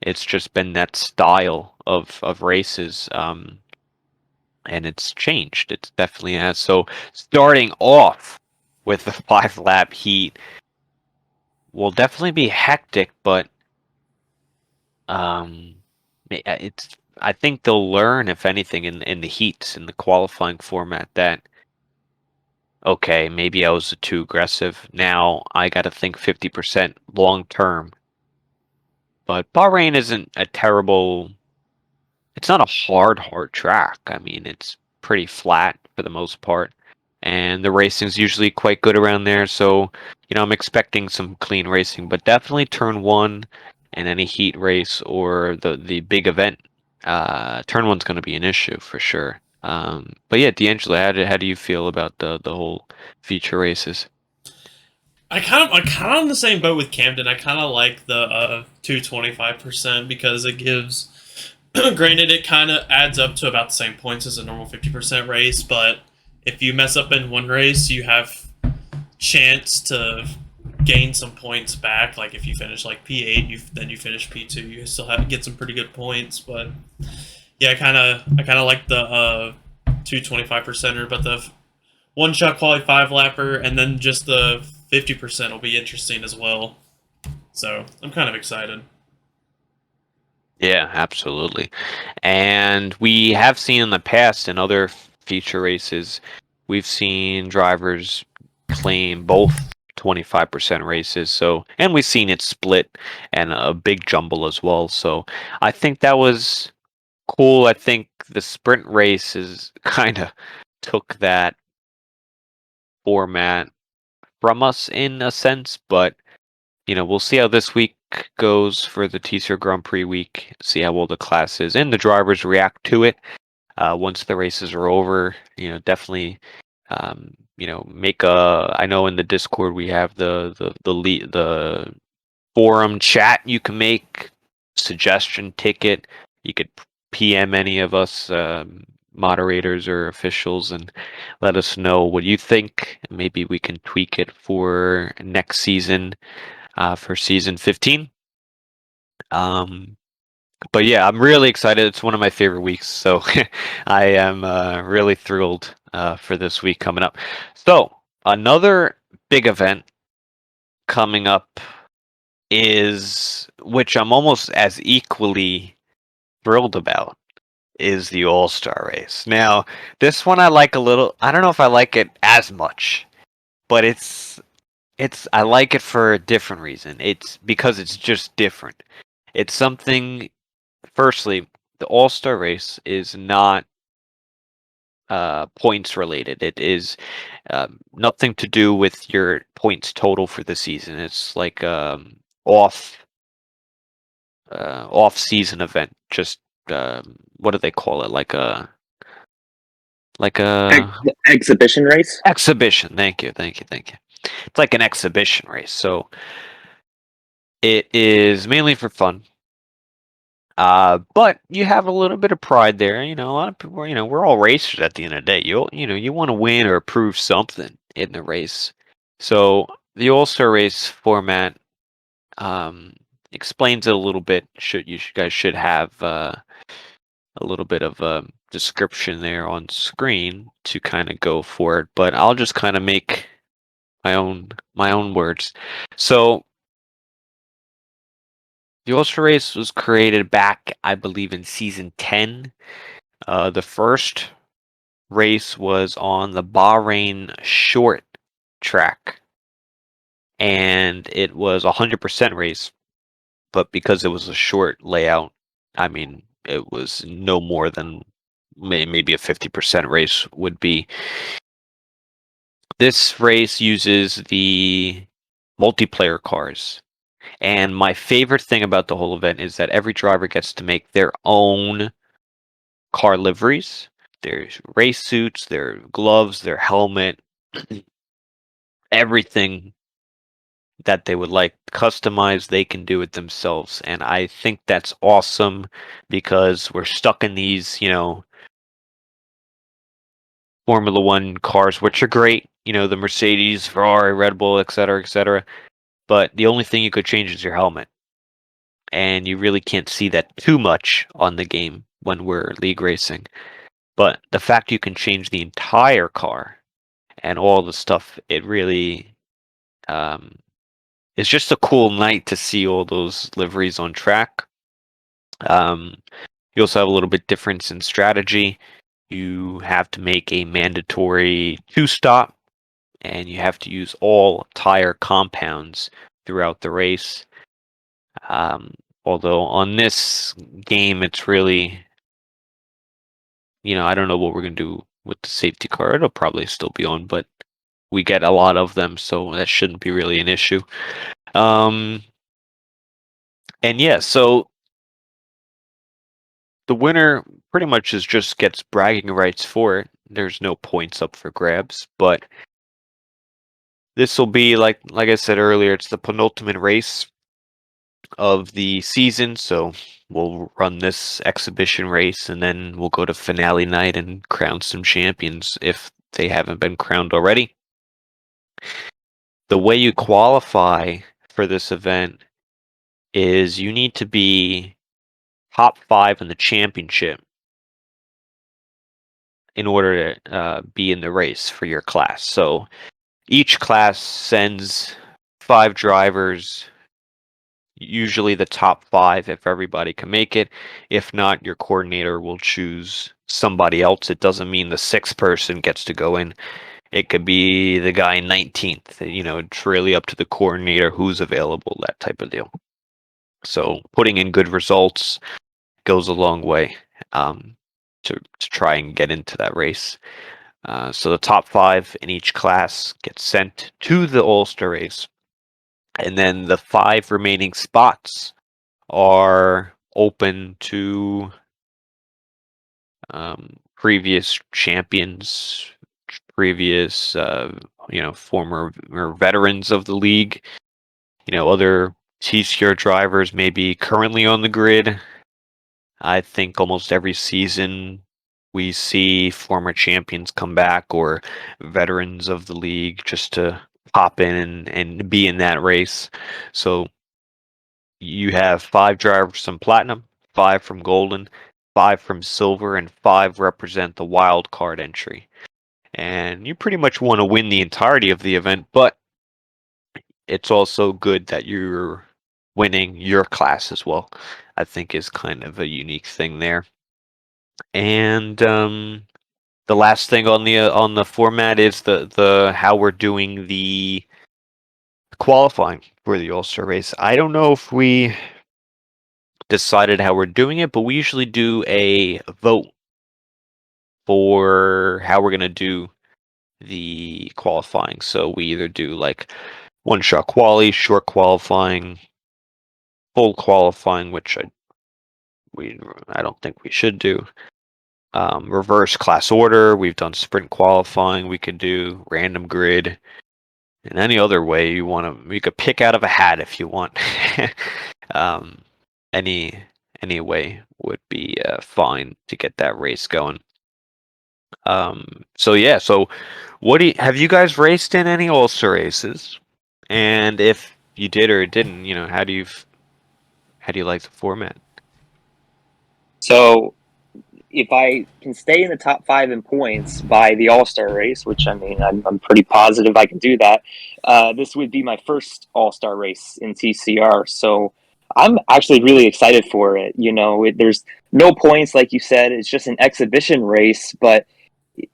It's just been that style of races, and it's changed. It definitely has. So starting off with the 5-lap heat will definitely be hectic, but it's. I think they'll learn, if anything, in the heats in the qualifying format that okay, maybe I was too aggressive. Now I got to think 50% long term. But Bahrain isn't a terrible. It's not a hard track. I mean, it's pretty flat for the most part, and the racing's usually quite good around there. So, I'm expecting some clean racing, but definitely turn one and any heat race or the big event. Turn one's going to be an issue for sure. But yeah, D'Angelo, how do you feel about the whole feature races? I'm kind of on the same boat with Camden. I kind of like the 225% because it gives. Granted, it kind of adds up to about the same points as a normal 50% race, but if you mess up in one race, you have chance to gain some points back. Like if you finish like P8, then you finish P2, you still have to get some pretty good points. But yeah, I kind of like the 225%er, but the one shot quality 5-lapper and then just the 50% will be interesting as well. So I'm kind of excited. Yeah, absolutely. And we have seen in the past in other feature races, we've seen drivers claim both 25% races. So, and we've seen it split and a big jumble as well. So, I think that was cool. I think the sprint races kind of took that format from us in a sense, but we'll see how this week goes for the TCR Grand Prix week, see how well the class is and the drivers react to it. Once the races are over, definitely, make I know in the Discord we have the forum chat you can make, suggestion ticket. You could PM any of us, moderators or officials, and let us know what you think. Maybe we can tweak it for next season, for season 15. But yeah, I'm really excited. It's one of my favorite weeks, so I am really thrilled for this week coming up. So another big event coming up is, which I'm almost as equally thrilled about, is the All-Star race. Now, this one I like a little. I don't know if I like it as much, but I like it for a different reason. It's because it's just different. It's something. Firstly, the All-Star race is not points related. It is nothing to do with your points total for the season. It's like off off-season event. Just what do they call it? Like a Exhibition race. exhibition. Thank you. It's like an exhibition race. So it is mainly for fun. But you have a little bit of pride there. A lot of people, we're all racers at the end of the day. You want to win or prove something in the race. So the All-Star race format explains it a little bit. You guys should have a little bit of a description there on screen to kind of go for it. But I'll just kind of make my own words. So the All-Star race was created back, I believe, in season 10. The first race was on the Bahrain short track, and it was a 100% race. But because it was a short layout, I mean, it was no more than maybe a 50% race would be. This race uses the multiplayer cars. And my favorite thing about the whole event is that every driver gets to make their own car liveries, their race suits, their gloves, their helmet, everything that they would like customized, they can do it themselves. And I think that's awesome because we're stuck in these, Formula One cars, which are great, the Mercedes, Ferrari, Red Bull, et cetera, but the only thing you could change is your helmet. And you really can't see that too much on the game when we're league racing. But the fact you can change the entire car and all the stuff, it really is just a cool night to see all those liveries on track. You also have a little bit difference in strategy. You have to make a mandatory 2-stop, and you have to use all tire compounds throughout the race. Although on this game, it's really, I don't know what we're going to do with the safety car. It'll probably still be on, but we get a lot of them, so that shouldn't be really an issue. And yeah, so the winner pretty much just gets bragging rights for it. There's no points up for grabs, but this will be like I said earlier, it's the penultimate race of the season, so we'll run this exhibition race and then we'll go to finale night and crown some champions if they haven't been crowned already. The way you qualify for this event is you need to be top 5 in the championship in order to be in the race for your class. So each class sends 5 drivers, usually the top 5 if everybody can make it. If not, your coordinator will choose somebody else. It doesn't mean the 6th person gets to go in. It could be the guy 19th. It's really up to the coordinator who's available, that type of deal. So putting in good results goes a long way to try and get into that race. So the top 5 in each class get sent to the All-Star race. And then the 5 remaining spots are open to previous champions, previous, former or veterans of the league, other TCR drivers may be currently on the grid. I think almost every season we see former champions come back or veterans of the league just to pop in and be in that race. So you have 5 drivers from Platinum, 5 from Golden, 5 from Silver, and 5 represent the wild card entry. And you pretty much want to win the entirety of the event, but it's also good that you're winning your class as well. I think is kind of a unique thing there. And the last thing on the format is the how we're doing the qualifying for the All-Star race. I don't know if we decided how we're doing it, but we usually do a vote for how we're going to do the qualifying. So we either do like one-shot quali, short qualifying, full qualifying, which I don't think we should do. Reverse class order. We've done sprint qualifying. We could do random grid, and any other way you want to. You could pick out of a hat if you want. Any way would be fine to get that race going. So yeah. So have you guys raced in any All-Star races? And if you did or didn't, how do you like the format? So if I can stay in the top 5 in points by the All-Star race, which I'm pretty positive I can do that, this would be my first All-Star race in TCR. So I'm actually really excited for it. There's no points, like you said. It's just an exhibition race. But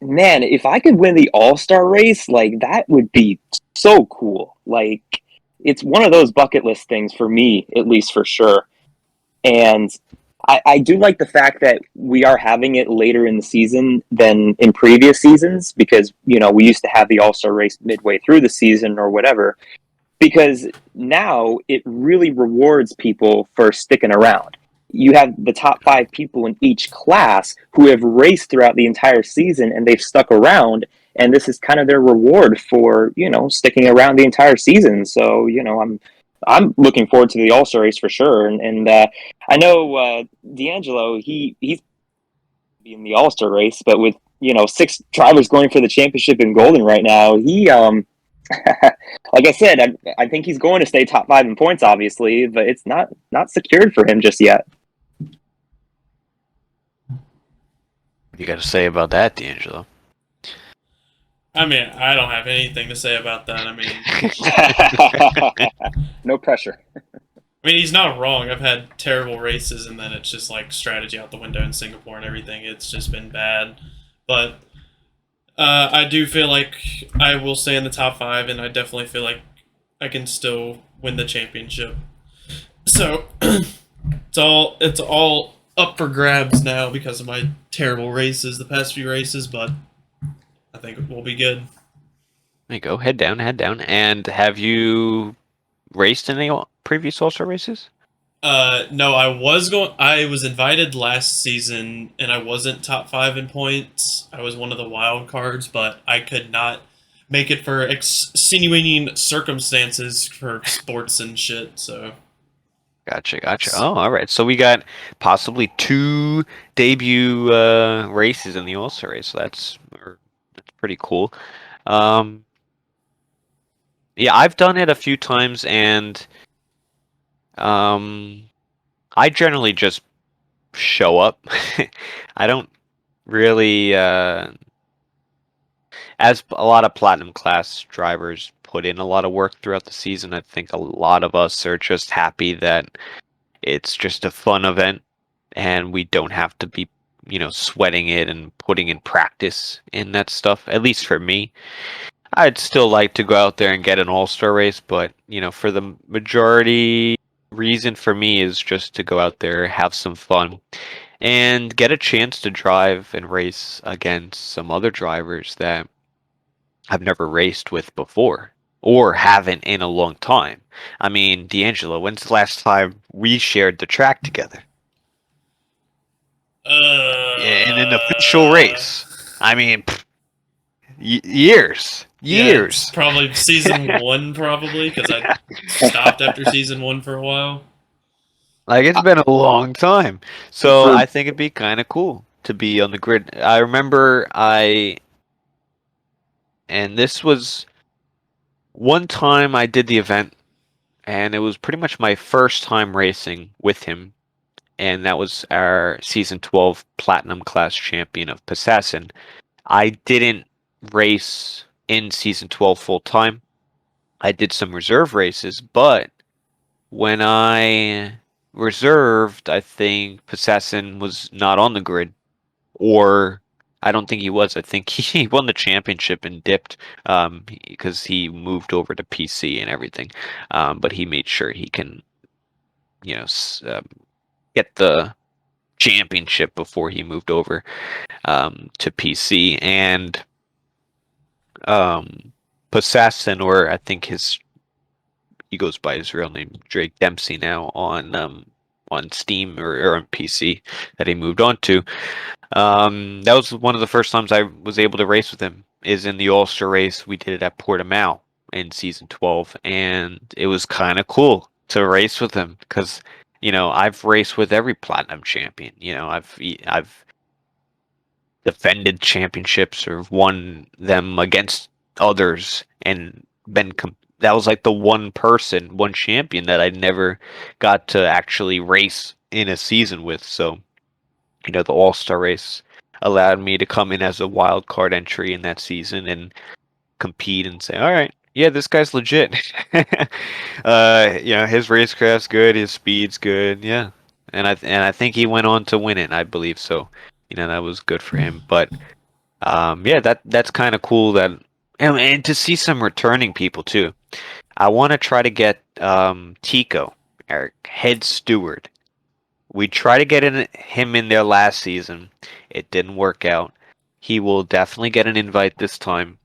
man, if I could win the All-Star race, like that would be so cool. Like it's one of those bucket list things for me, at least for sure. And I do like the fact that we are having it later in the season than in previous seasons because, we used to have the All-Star race midway through the season or whatever, because now it really rewards people for sticking around. You have the top 5 people in each class who have raced throughout the entire season and they've stuck around, and this is kind of their reward for, sticking around the entire season. So, I'm looking forward to the All-Star race for sure. And I know D'Angelo, he's in the All-Star race, but with, 6 drivers going for the championship in Golden right now, he, like I said, I think he's going to stay top 5 in points, obviously, but it's not secured for him just yet. What do you got to say about that, D'Angelo? I mean, I don't have anything to say about that. I mean, No pressure. I mean, he's not wrong. I've had terrible races, and then it's just like strategy out the window in Singapore and everything. It's just been bad. But I do feel like I will stay in the top 5, and I definitely feel like I can still win the championship. So it's all up for grabs now because of my terrible races, the past few races. But I think we'll be good. There you go. Head down. And have you raced in any previous All-Star races? No, I was invited last season, and I wasn't top 5 in points. I was one of the wild cards, but I could not make it for extenuating circumstances for sports and shit. So. Gotcha. Oh, all right. So we got possibly 2 debut races in the All-Star race. So that's pretty cool. Yeah, I've done it a few times, and I generally just show up. I don't really, as a lot of Platinum class drivers put in a lot of work throughout the season. I think a lot of us are just happy that it's just a fun event and we don't have to be, sweating it and putting in practice in that stuff. At least for me, I'd still like to go out there and get an All-Star race, but, for the majority, reason for me is just to go out there, have some fun, and get a chance to drive and race against some other drivers that I've never raced with before or haven't in a long time. I mean, D'Angelo, when's the last time we shared the track together? In an official race. I mean, years. Yeah, it's probably season 1, probably, because I stopped after season 1 for a while. Like, it's been a long time. So I think it'd be kind of cool to be on the grid. I remember and this was one time I did the event, and it was pretty much my first time racing with him. And that was our season 12 Platinum class champion of Passassin. I didn't race in season 12 full time. I did some reserve races, but when I reserved, I think Passassin was not on the grid, or I don't think he was. I think he won the championship and dipped because he moved over to PC and everything. But he made sure he can, get the championship before he moved over to PC. And Passassin, or I think he goes by his real name, Drake Dempsey, now on Steam or on PC that he moved on to. That was one of the first times I was able to race with him, is in the All-Star race. We did it at Portimao in season 12, and it was kind of cool to race with him because, I've raced with every Platinum champion. I've defended championships or won them against others and that was like the one champion that I never got to actually race in a season with. So, the All-Star race allowed me to come in as a wild card entry in that season and compete and say, all right, yeah, this guy's legit. His racecraft's good, his speed's good, yeah. And I think he went on to win it, I believe so. That was good for him. But yeah, that's kind of cool and to see some returning people too. I want to try to get Tico, our head steward. We tried to get him in there last season. It didn't work out. He will definitely get an invite this time.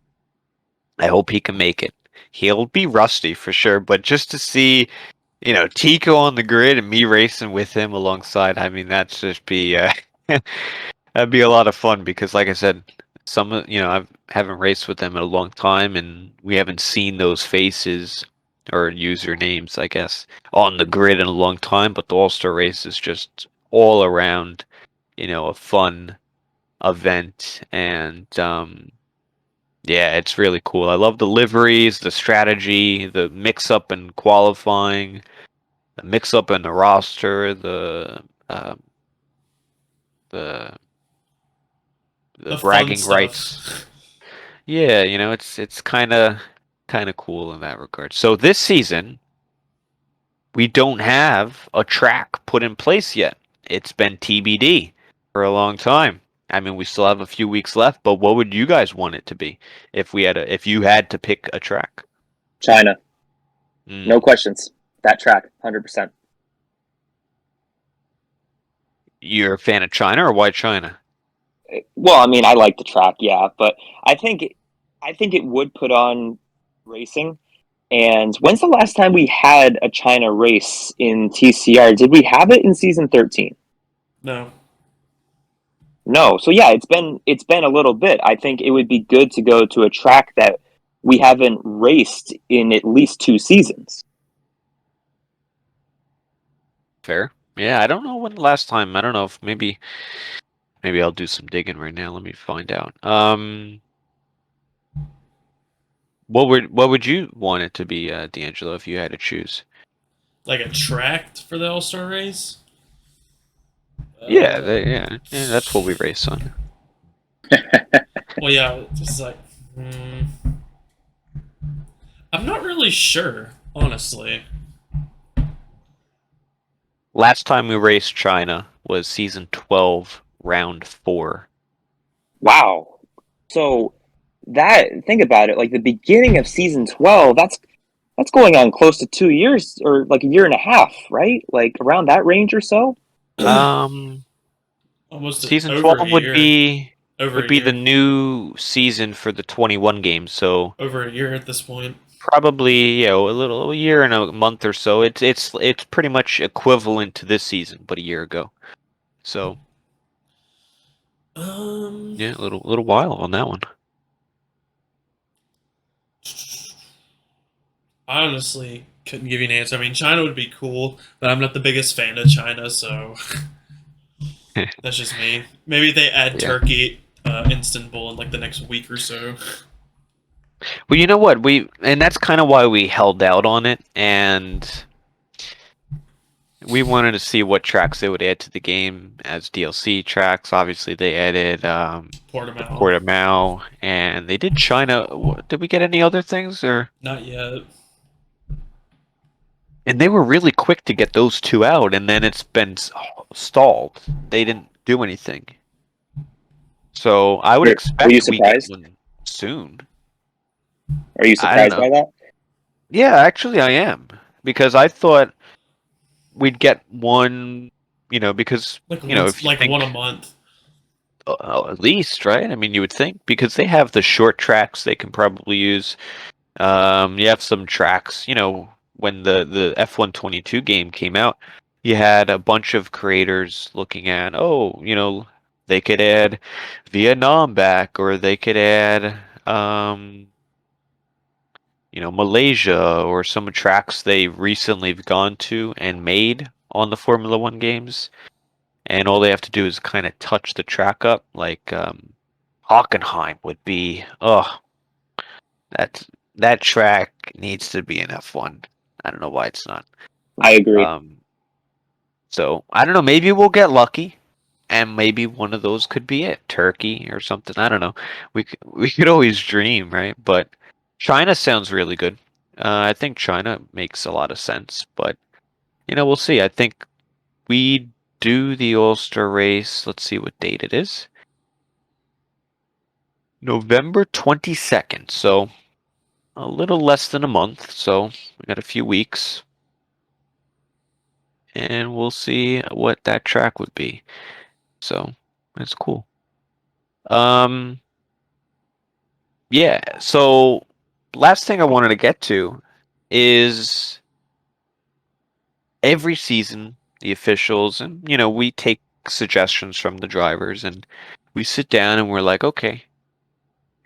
I hope he can make it. He'll be rusty for sure, but just to see, Tico on the grid and me racing with him alongside, I mean, that'd just be that'd be a lot of fun because, like I said, I haven't raced with them in a long time, and we haven't seen those faces or usernames, I guess, on the grid in a long time. But the All-Star Race is just all around, a fun event, and yeah, it's really cool. I love the liveries, the strategy, the mix-up and qualifying, the mix-up in the roster, um, the The fun bragging rights. stuff. Yeah, it's kind of cool in that regard. So this season, we don't have a track put in place yet. It's been TBD for a long time. I mean, we still have a few weeks left, but what would you guys want it to be if you had to pick a track? China, Mm. no questions. That track, 100%. You're a fan of China, or why China? Well, I mean, I like the track, yeah, but I think it would put on racing. And when's the last time we had a China race in TCR? Did we have it in season 13? No. No. So yeah, it's been a little bit. I think it would be good to go to a track that we haven't raced in at least 2 seasons. Fair. Yeah, I don't know when the last time. I don't know if maybe I'll do some digging right now. Let me find out. What would you want it to be, D'Angelo, if you had to choose? Like a track for the All Star race? Yeah, that's what we race on. Well, yeah, it's like. I'm not really sure, honestly. Last time we raced China was season 12, round 4. Wow. So think about it, like the beginning of season 12, that's going on close to 2 years or like a year and a half, right? Like around that range or so. Almost Season over 12 a year. Over would a be the year. new season for the 21 games. So Over a year at this point. probably, a year and a month or so. It's pretty much equivalent to this season, but a year ago. So yeah, a little while on that one. I honestly couldn't give you an answer. I mean, China would be cool, but I'm not the biggest fan of China, so that's just me. Maybe they add Yeah. Turkey, Istanbul in like the next week or so. Well, you know what? And that's kind of why we held out on it, and we wanted to see what tracks they would add to the game as DLC tracks. Obviously, they added Portimao. Portimao, and they did China. Did we get any other things, or? Not yet. And they were really quick to get those 2 out, and then it's been stalled. They didn't do anything. So I would expect Were you we get surprised? one soon. Are you I don't surprised know. by that? Yeah, actually, I am, because I thought we'd get one. Because Like if you like think one a month. at least, right? I mean, you would think, because they have the short tracks they can probably use. You have some tracks. When the F122 game came out, you had a bunch of creators looking at, they could add Vietnam back, or they could add, Malaysia, or some tracks they recently have gone to and made on the Formula One games. And all they have to do is kind of touch the track up, like Hockenheim would be. Oh, that that track needs to be in F1. I don't know why it's not. I agree. So I don't know. Maybe we'll get lucky, and maybe one of those could be it. Turkey or something. I don't know. We could always dream, right? But China sounds really good. I think China makes a lot of sense, but we'll see. I think we do the All-Star race. Let's see what date it is. November 22nd. So a little less than a month. So we got a few weeks. And we'll see what that track would be. So that's cool. Yeah, so last thing I wanted to get to is every season the officials, and we take suggestions from the drivers, and we sit down and we're like, okay,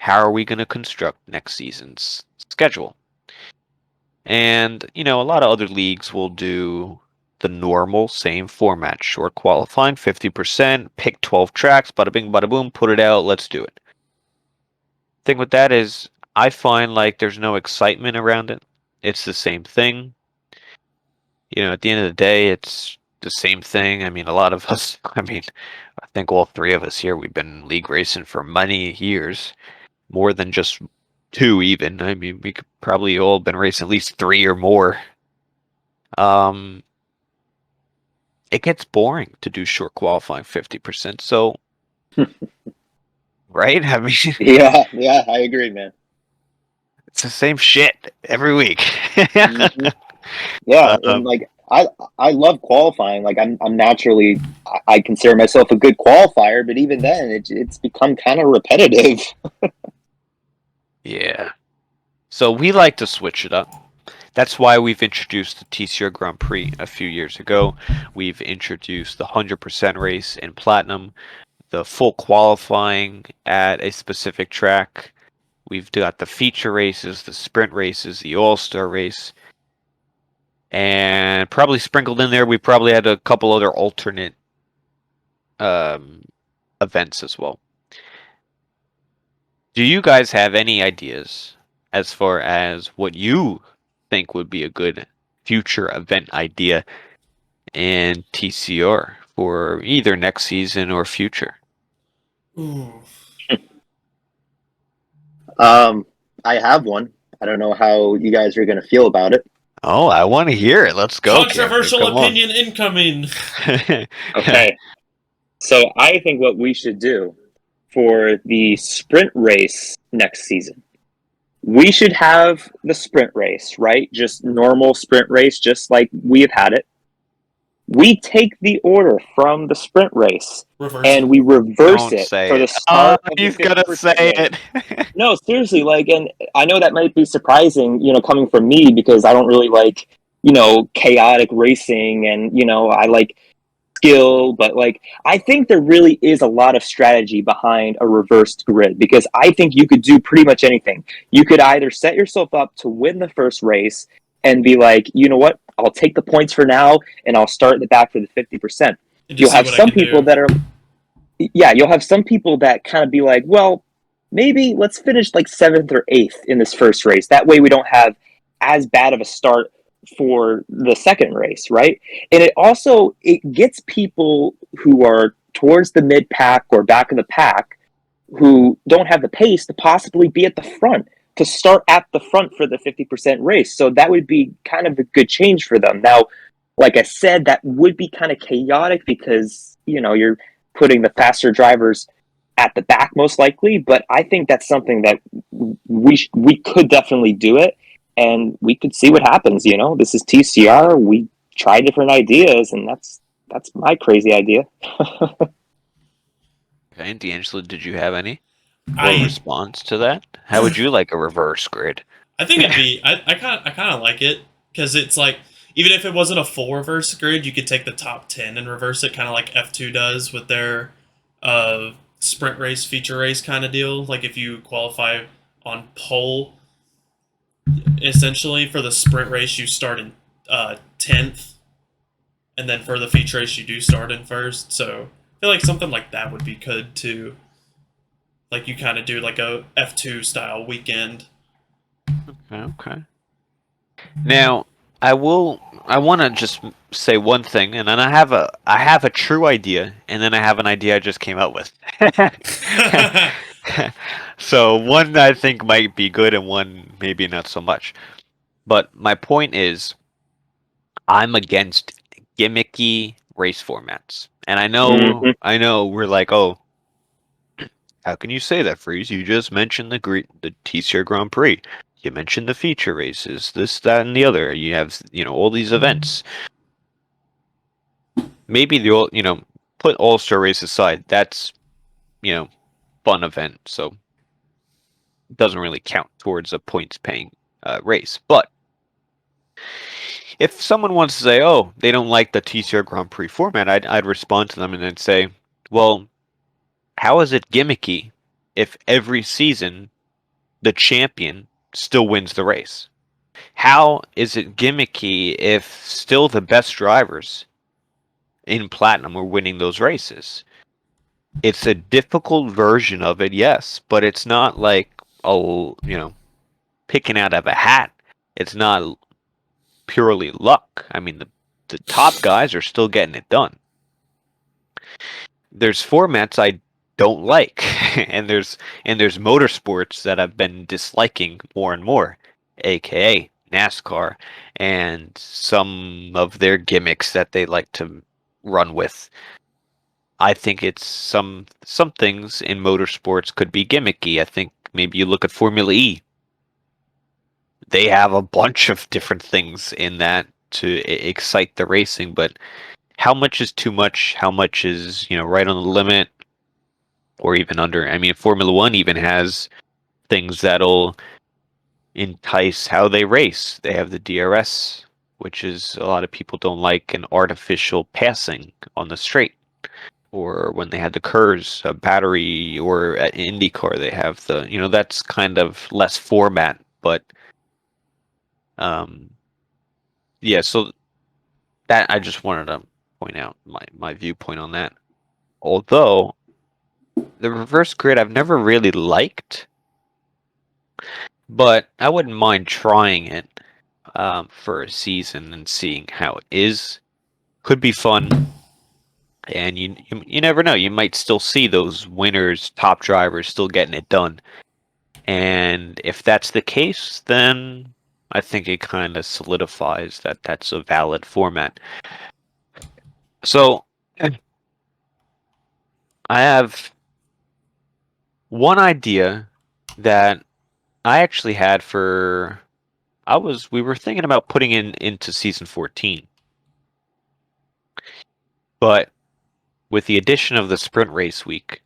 how are we going to construct next season's schedule? And, a lot of other leagues will do the normal same format. Short qualifying, 50%, pick 12 tracks, bada bing, bada boom, put it out, let's do it. Thing with that is, I find like there's no excitement around it. It's the same thing. At the end of the day, it's the same thing. I mean, a lot of us, I think all three of us here, we've been league racing for many years, more than just 2 even. I mean, we could probably all been racing at least 3 or more. It gets boring to do short qualifying 50%. So, right? I mean, Yeah, I agree, man. it's the same shit every week. Mhm. Yeah, and Um, like I love qualifying. Like I'm naturally I consider myself a good qualifier, but even then it's become kind of repetitive. yeah. So we like to switch it up. That's why we've introduced the TCR Grand Prix a few years ago. We've introduced the 100% race in Platinum, the full qualifying at a specific track. We've got the feature races, the sprint races, the All-Star race. And probably sprinkled in there, we probably had a couple other alternate events as well. Do you guys have any ideas as far as what you think would be a good future event idea in TCR for either next season or future? Ooh. I have one. I don't know how you guys are going to feel about it. Oh, I want to hear it. Let's go. Controversial Cameron. Come opinion incoming. on. Okay. So I think what we should do for the sprint race next season, we should have the sprint race, right? Just normal sprint race, just like we have had it. We take the order from the sprint race Reverse. and we reverse Don't it say for the it. start of the You've got to 50% say race. it. No, seriously, like, and I know that might be surprising, coming from me because I don't really like, chaotic racing and, I like skill, but like, I think there really is a lot of strategy behind a reversed grid because I think you could do pretty much anything. You could either set yourself up to win the first race and be like, you know what, I'll take the points for now and I'll start at the back for the 50%. And just You'll see have what I some can people do. that are, yeah, you'll have some people that kind of be like, well, maybe let's finish like 7th or 8th in this first race. That way we don't have as bad of a start for the second race, right? And it gets people who are towards the mid pack or back of the pack who don't have the pace to possibly be at the front, to start at the front for the 50% race. So that would be kind of a good change for them. Now, like I said, that would be kind of chaotic because, you're putting the faster drivers at the back most likely, but I think that's something that we could definitely do it and we could see what happens. This is TCR. We try different ideas, and that's my crazy idea. Okay, D'Angelo, did you have any I response to that? How would you like a reverse grid? I think it'd be I kind of like it because it's like even if it wasn't a full reverse grid, you could take the top 10 and reverse it, kind of like F2 does with their sprint race, feature race kind of deal. Like if you qualify on pole, essentially for the sprint race you start in 10th, and then for the feature race you do start in first. So I feel like something like that would be good too. Like you kind of do like a F2 style weekend. Okay. Now, I want to just say one thing, and then I have a true idea, and then I have an idea I just came up with. So one I think might be good, and one maybe not so much. But my point is, I'm against gimmicky race formats, and Mhm. I know we're like, oh, how can you say that, Freeze? You just mentioned the TCR Grand Prix. You mentioned the feature races, this, that, and the other. You have, all these events. Maybe put All-Star race aside. That's, fun event, so it doesn't really count towards a points-paying race. But if someone wants to say, oh, they don't like the TCR Grand Prix format, I'd respond to them and then say, well, how is it gimmicky if every season the champion still wins the race? How is it gimmicky if still the best drivers in Platinum are winning those races? It's a difficult version of it, yes, but it's not like, picking out of a hat. It's not purely luck. I mean, the top guys are still getting it done. There's formats I don't like, and there's motorsports that I've been disliking more and more, aka NASCAR, and some of their gimmicks that they like to run with. I think it's some things in motorsports could be gimmicky. I think maybe you look at Formula E. They have a bunch of different things in that to excite the racing, but how much is too much? How much is, right on the limit or even under? I mean, Formula One even has things that'll entice how they race. They have the DRS, which is a lot of people don't like, an artificial passing on the straight. Or when they had the KERS, a battery, or at IndyCar, they have the, that's kind of less format, but yeah, so that I just wanted to point out my viewpoint on that. Although the reverse grid I've never really liked, but I wouldn't mind trying it for a season and seeing how it is. Could be fun, and you never know. You might still see those winners, top drivers, still getting it done. And if that's the case, then I think it kind of solidifies that that's a valid format. So I have one idea that I actually had we were thinking about putting into season 14. But with the addition of the sprint race week,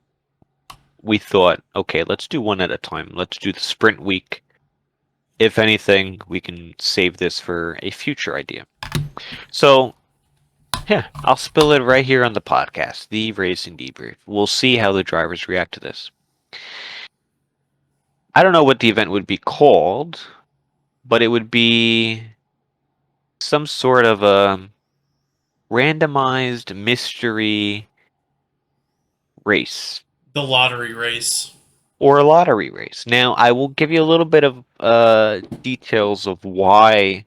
we thought, okay, let's do one at a time. Let's do the sprint week. If anything, we can save this for a future idea. So, yeah, I'll spill it right here on the podcast, the Racing Debrief. We'll see how the drivers react to this. I don't know what the event would be called, but it would be some sort of a randomized mystery race. The lottery race. Or a lottery race. Now, I will give you a little bit of details of why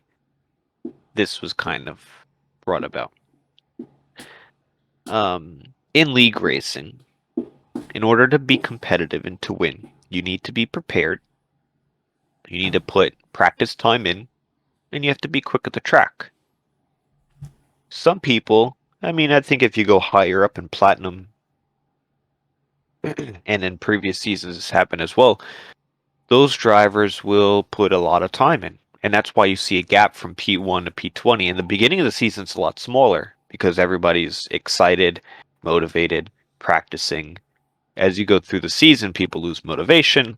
this was kind of brought about. In league racing, in order to be competitive and to win, you need to be prepared. You need to put practice time in, and you have to be quick at the track. Some people, I think if you go higher up in Platinum, and in previous seasons this happened as well, those drivers will put a lot of time in. And that's why you see a gap from P1 to P20. In the beginning of the season, it's a lot smaller because everybody's excited, motivated, practicing. As you go through the season, people lose motivation,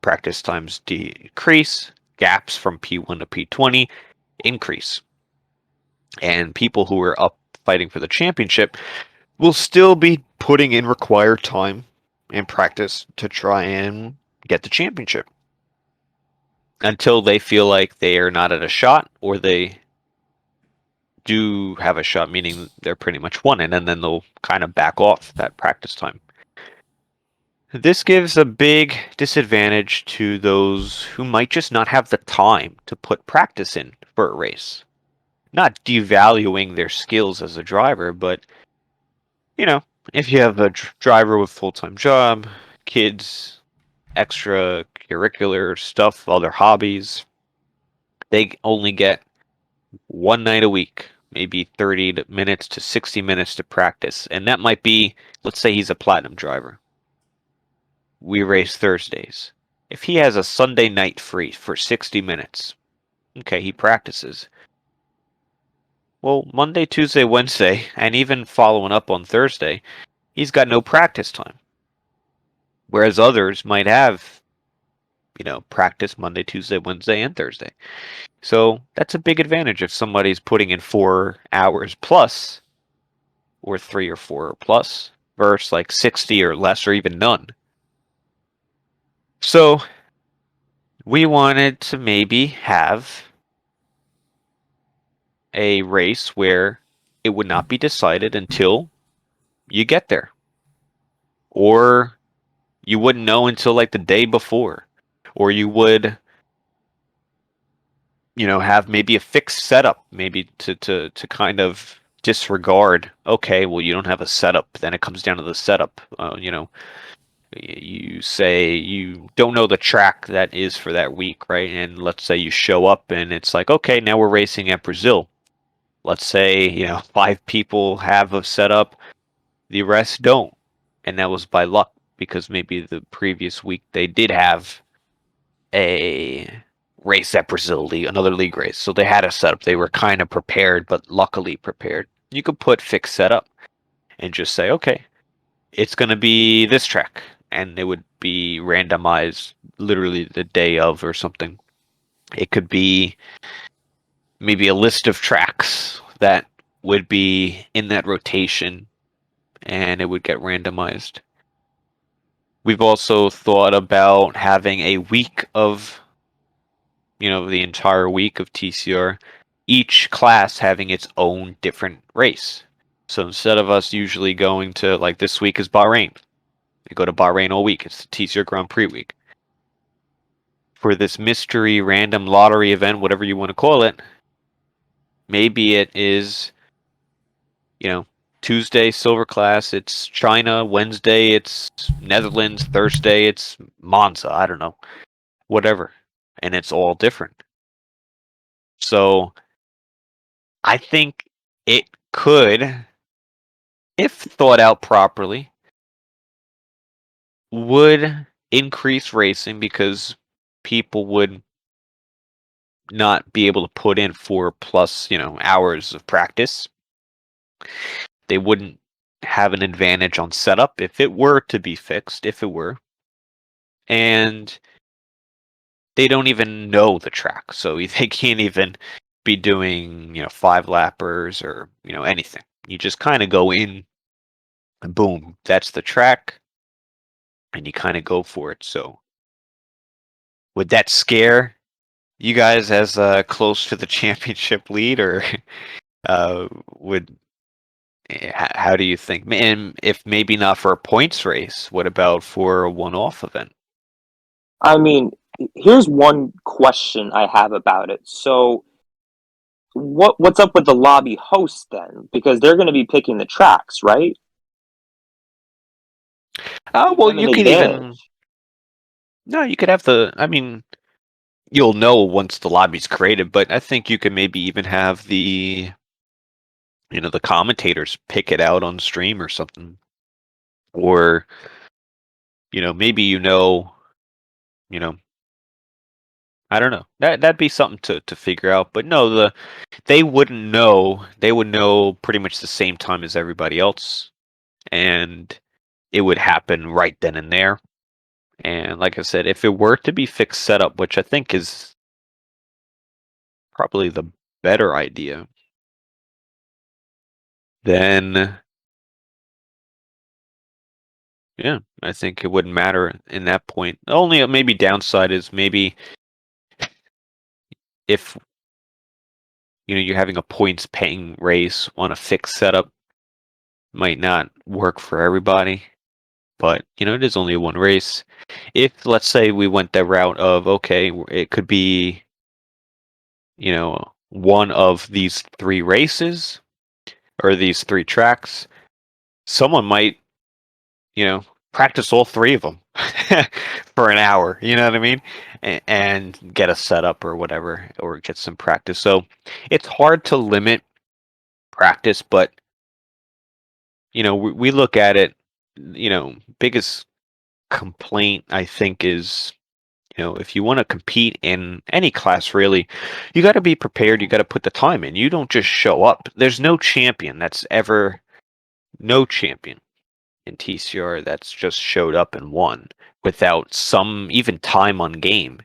practice times decrease, gaps from P1 to P20 increase. And people who are up fighting for the championship will still be putting in required time and practice to try and get the championship until they feel like they are not at a shot, or they do have a shot, meaning they're pretty much won it, and then they'll kind of back off that practice time. This gives a big disadvantage to those who might just not have the time to put practice in for a race. Not devaluing their skills as a driver, but if you have a driver with full-time job, kids, extracurricular stuff, other hobbies, they only get one night a week, maybe 30 minutes to 60 minutes to practice. And that might be, let's say he's a Platinum driver. We race Thursdays. If he has a Sunday night free for 60 minutes, okay, he practices. Well, Monday, Tuesday, Wednesday, and even following up on Thursday, he's got no practice time. Whereas others might have, practice Monday, Tuesday, Wednesday, and Thursday. So that's a big advantage if somebody's putting in 4 hours plus, or 3 or 4 plus, versus like 60 or less, or even none. So we wanted to maybe have a race where it would not be decided until you get there, or you wouldn't know until like the day before, or you would, have maybe a fixed setup, maybe to kind of disregard. Okay, well, you don't have a setup, then it comes down to the setup. You say you don't know the track that is for that week, right? And let's say you show up and it's like, okay, now we're racing at Brazil. Let's say, 5 people have a setup, the rest don't. And that was by luck because maybe the previous week they did have a race at Brazil, another league race. So they had a setup. They were kind of prepared, but luckily prepared. You could put fixed setup and just say, okay, it's going to be this track. And it would be randomized literally the day of or something. It could be maybe a list of tracks that would be in that rotation and it would get randomized. We've also thought about having a week of, the entire week of TCR, each class having its own different race. So instead of us usually going to, like, this week is Bahrain, we go to Bahrain all week. It's the TCR Grand Prix week. For this mystery random lottery event, whatever you want to call it, maybe it is, Tuesday silver class, it's China. Wednesday it's Netherlands. Thursday it's Monza. I don't know, whatever, and it's all different. So I think it could, if thought out properly, would increase racing because people would not be able to put in 4+ hours of practice. They wouldn't have an advantage on setup if it were to be fixed, if it were. And they don't even know the track, so they can't even be doing, 5-lappers or, anything. You just kind of go in and boom, that's the track, and you kind of go for it. So would that scare you guys as close to the championship lead, or would how do you think? And if maybe not for a points race, what about for a one-off event? I mean, here's one question I have about it. So, what's up with the lobby host then? Because they're going to be picking the tracks, right? Oh, Give well, them an you could even advantage. no, you could have I mean, you'll know once the lobby's created, but I think you could maybe even have the commentators pick it out on stream or something, or maybe you know I don't know, that'd be something to figure out. But no, they wouldn't know. They would know pretty much the same time as everybody else, and it would happen right then and there. And like I said, if it were to be fixed setup, which I think is probably the better idea, then yeah, I think it wouldn't matter in that point. The only maybe downside is maybe if you're having a points paying race on a fixed setup, might not work for everybody. But it is only one race. If let's say we went the route of, okay, it could be one of these 3 races or these 3 tracks, someone might practice all 3 of them for an hour. You know what I mean? And get a setup or whatever, or get some practice. So it's hard to limit practice, but we look at it. Biggest complaint I think is, if you want to compete in any class, really, you got to be prepared. You got to put the time in. You don't just show up. There's no champion in TCR that's just showed up and won without some even time on game.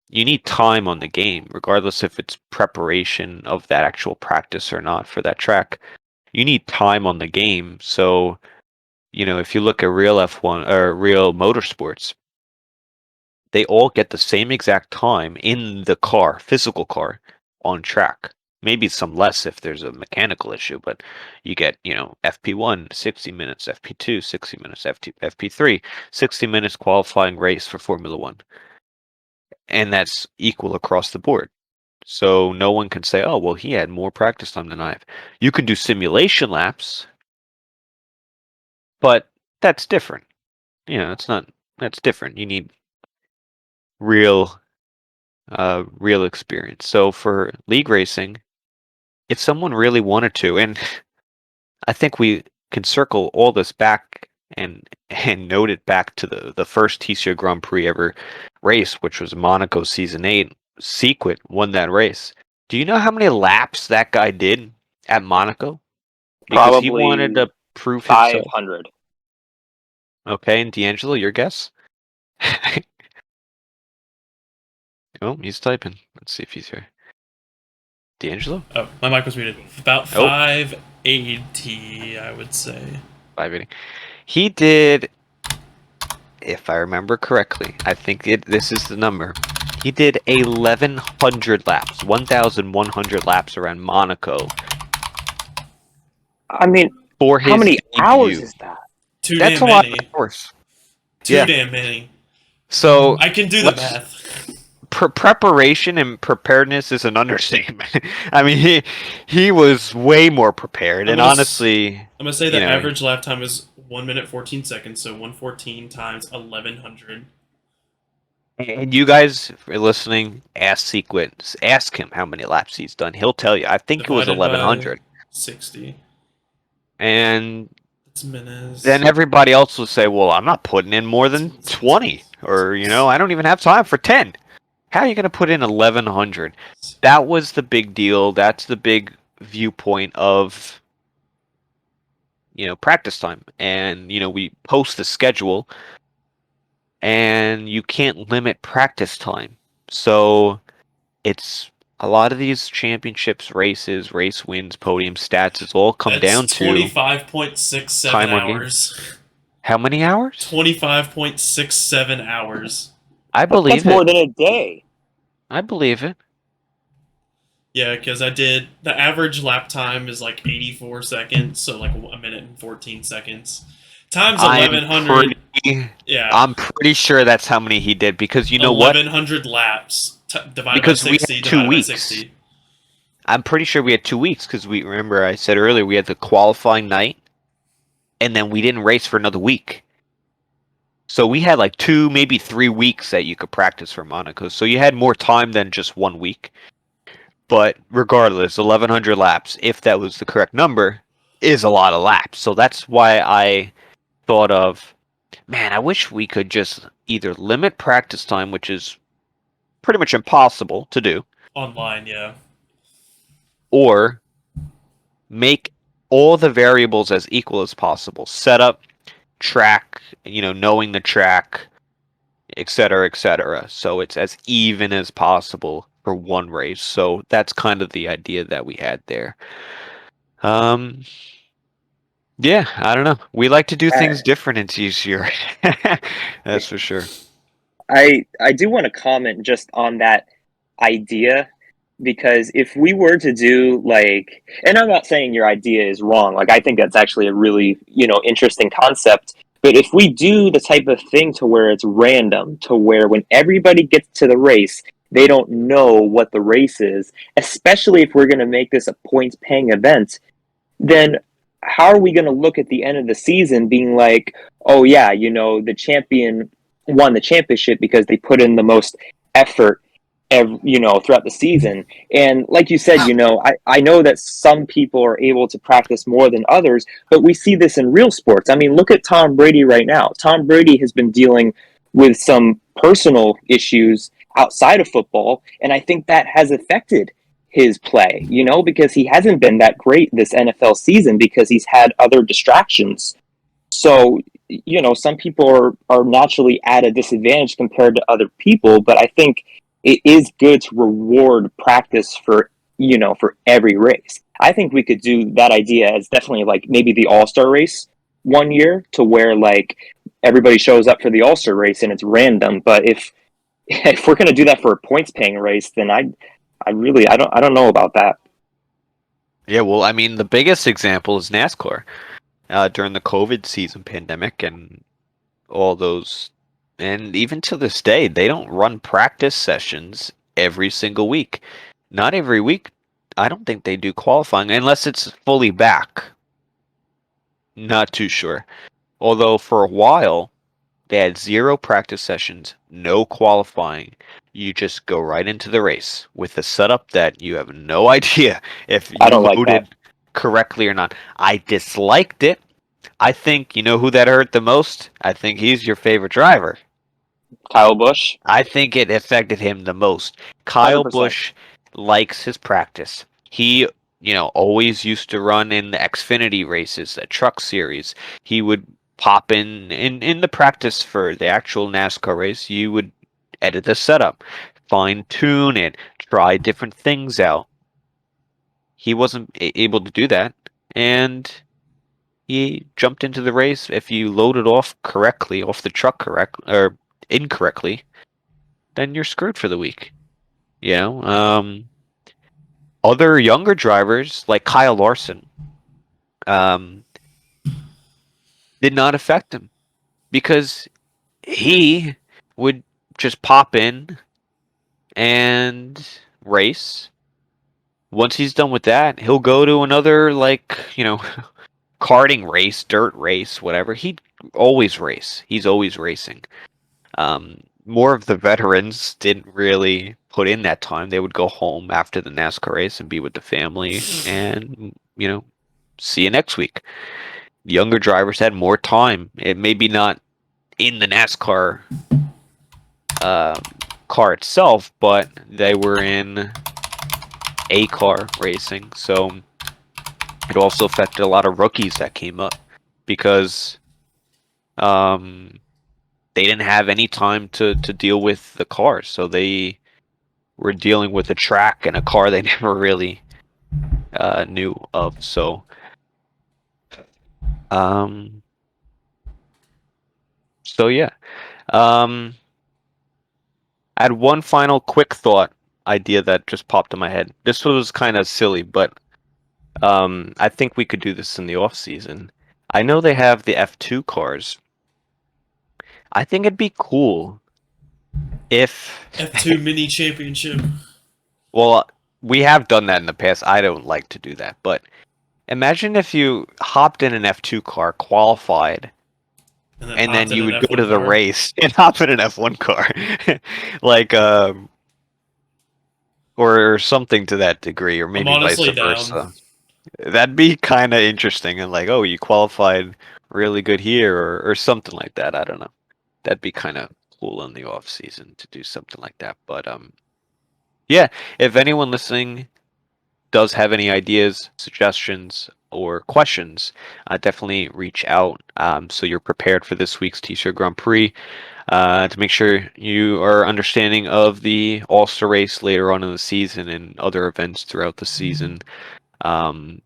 You need time on the game, regardless if it's preparation of that actual practice or not for that track. You need time on the game. So, if you look at real F1 or real motorsports, they all get the same exact time in the car, physical car, on track. Maybe some less if there's a mechanical issue, but you get, FP1, 60 minutes, FP2, 60 minutes, FP3, 60 minutes qualifying race for Formula One. And that's equal across the board. So no one can say, oh, well, he had more practice time than I have. You can do simulation laps, but that's different. That's different. You need real experience. So for league racing, if someone really wanted to, and I think we can circle all this back and note it back to the first TCR Grand Prix ever race, which was Monaco Season 8. Sequit won that race. Do you know how many laps that guy did at Monaco? Because he Probably wanted to prove himself. 500. Okay, and D'Angelo, your guess? Oh, he's typing. Let's see if he's here. D'Angelo? Oh, my mic was muted. About Oh. 580, I would say. 580. He did, if I remember correctly, I think this is the number. He did 1,100 laps, 1,100 laps around Monaco. I mean, For his how many debut. hours is that? Too That's damn a lot, many. of course. Too Yeah. damn many. So I can do the math. preparation and preparedness is an understatement. I mean, he was way more prepared, and honestly, I'm gonna say the average lap time is 1 minute 14 seconds, so 114 times 1,100. and you guys are listening, ask Sequence, ask him how many laps he's done. He'll tell you. I think it was Divided by 1,100. 60. And It's minutes. then everybody else will say, well, I'm not putting in more than 20, or, I don't even have time for 10. How are you going to put in 1,100? That was the big deal. That's the big viewpoint of, practice time. And, we post the schedule, and you can't limit practice time. So it's a lot of these championships, races, race wins, podium stats, it's all come down to 25.67 time on hours. how many hours? 25.67 hours. I believe That's more it. than a day. I believe it. Yeah, because the average lap time is like 84 seconds, so like 1 minute and 14 seconds. Times 1,100. Yeah. I'm pretty sure that's how many he did, because you know 1,100 laps divided Because by we 60 had 2 divided by weeks. 60. I'm pretty sure we had 2 weeks, because remember I said earlier we had the qualifying night, and then we didn't race for another week. So we had like 2, maybe 3 weeks that you could practice for Monaco. So you had more time than just 1 week. But regardless, 1,100 laps, if that was the correct number, is a lot of laps. So that's why I thought of, man, I wish we could just either limit practice time, which is pretty much impossible to do, Online, yeah. or make all the variables as equal as possible. Setup, track, knowing the track, etc., etc. So it's as even as possible for one race. So that's kind of the idea that we had there. Yeah, I don't know. We like to do things different in TCR. That's for sure. I do want to comment just on that idea, because if we were to do and I'm not saying your idea is wrong, I think that's actually a really, interesting concept. But if we do the type of thing to where it's random, to where when everybody gets to the race, they don't know what the race is, especially if we're going to make this a points-paying event, then how are we going to look at the end of the season being like, oh yeah, the champion won the championship because they put in the most effort throughout the season. And like you said, I know that some people are able to practice more than others, but we see this in real sports. I mean, look at Tom Brady right now. Tom Brady has been dealing with some personal issues outside of football, and I think that has affected his play, because he hasn't been that great this NFL season because he's had other distractions. So, some people are naturally at a disadvantage compared to other people, but I think it is good to reward practice for every race. I think we could do that idea as definitely maybe the All-Star race one year, to where everybody shows up for the All-Star race and it's random. But if if we're going to do that for a points paying race, then I don't know about that. Yeah, well, I mean, the biggest example is NASCAR during the COVID season pandemic and all those. And even to this day, they don't run practice sessions every single week. Not every week. I don't think they do qualifying unless it's fully back. Not too sure. Although for a while, they had 0 practice sessions, no qualifying. You just go right into the race with a setup that you have no idea if you I don't like loaded that. correctly or not. I disliked it. I think, you know who that hurt the most? I think he's your favorite driver. Kyle Busch, I think it affected him the most. Kyle 100%. Busch likes his practice. He, always used to run in the Xfinity races, the truck series. He would pop in the practice for the actual NASCAR race. You would edit the setup, fine tune it, try different things out. He wasn't able to do that, and he jumped into the race. If you loaded off correctly, off the truck or incorrectly, then you're screwed for the week. Other younger drivers like Kyle Larson did not affect him because he would just pop in and race. Once he's done with that, he'll go to another karting race, dirt race, whatever. He'd always race. He's always racing. More of the veterans didn't really put in that time. They would go home after the NASCAR race and be with the family and, see you next week. Younger drivers had more time. It may be not in the NASCAR car itself, but they were in a car racing. So it also affected a lot of rookies that came up because they didn't have any time to deal with the cars. So they were dealing with a track and a car they never really knew of. So yeah. I had one final quick thought idea that just popped in my head. This was kind of silly, but I think we could do this in the off season. I know they have the F2 cars. I think it'd be cool if F2 mini championship. well, we have done that in the past. I don't like to do that, but imagine if you hopped in an F2 car, qualified, and then you would go to the race and hop in an F1 car. like or something to that degree, or maybe vice versa. That'd be kind of interesting, and like, oh, you qualified really good here, or something like that. I don't know. That'd be kind of cool in the off season to do something like that. But yeah, if anyone listening does have any ideas, suggestions, or questions, definitely reach out so you're prepared for this week's TCR Grand Prix to make sure you are understanding of the All-Star race later on in the season and other events throughout the season. And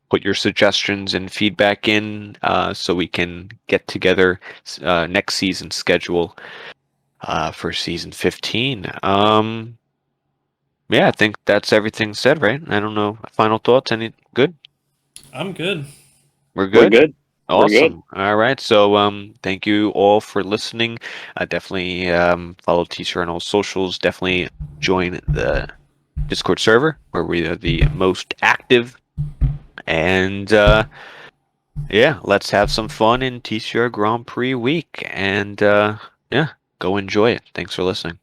put your suggestions and feedback in so we can get together next season's schedule for season 15. Yeah, I think that's everything said, right? I don't know. Final thoughts? Any good? I'm good. We're good? We're good. Awesome. We're good. All right. So thank you all for listening. Definitely follow TCR on all socials. Definitely join the Discord server where we are the most active. And yeah, let's have some fun in TCR Grand Prix week. And yeah, go enjoy it. Thanks for listening.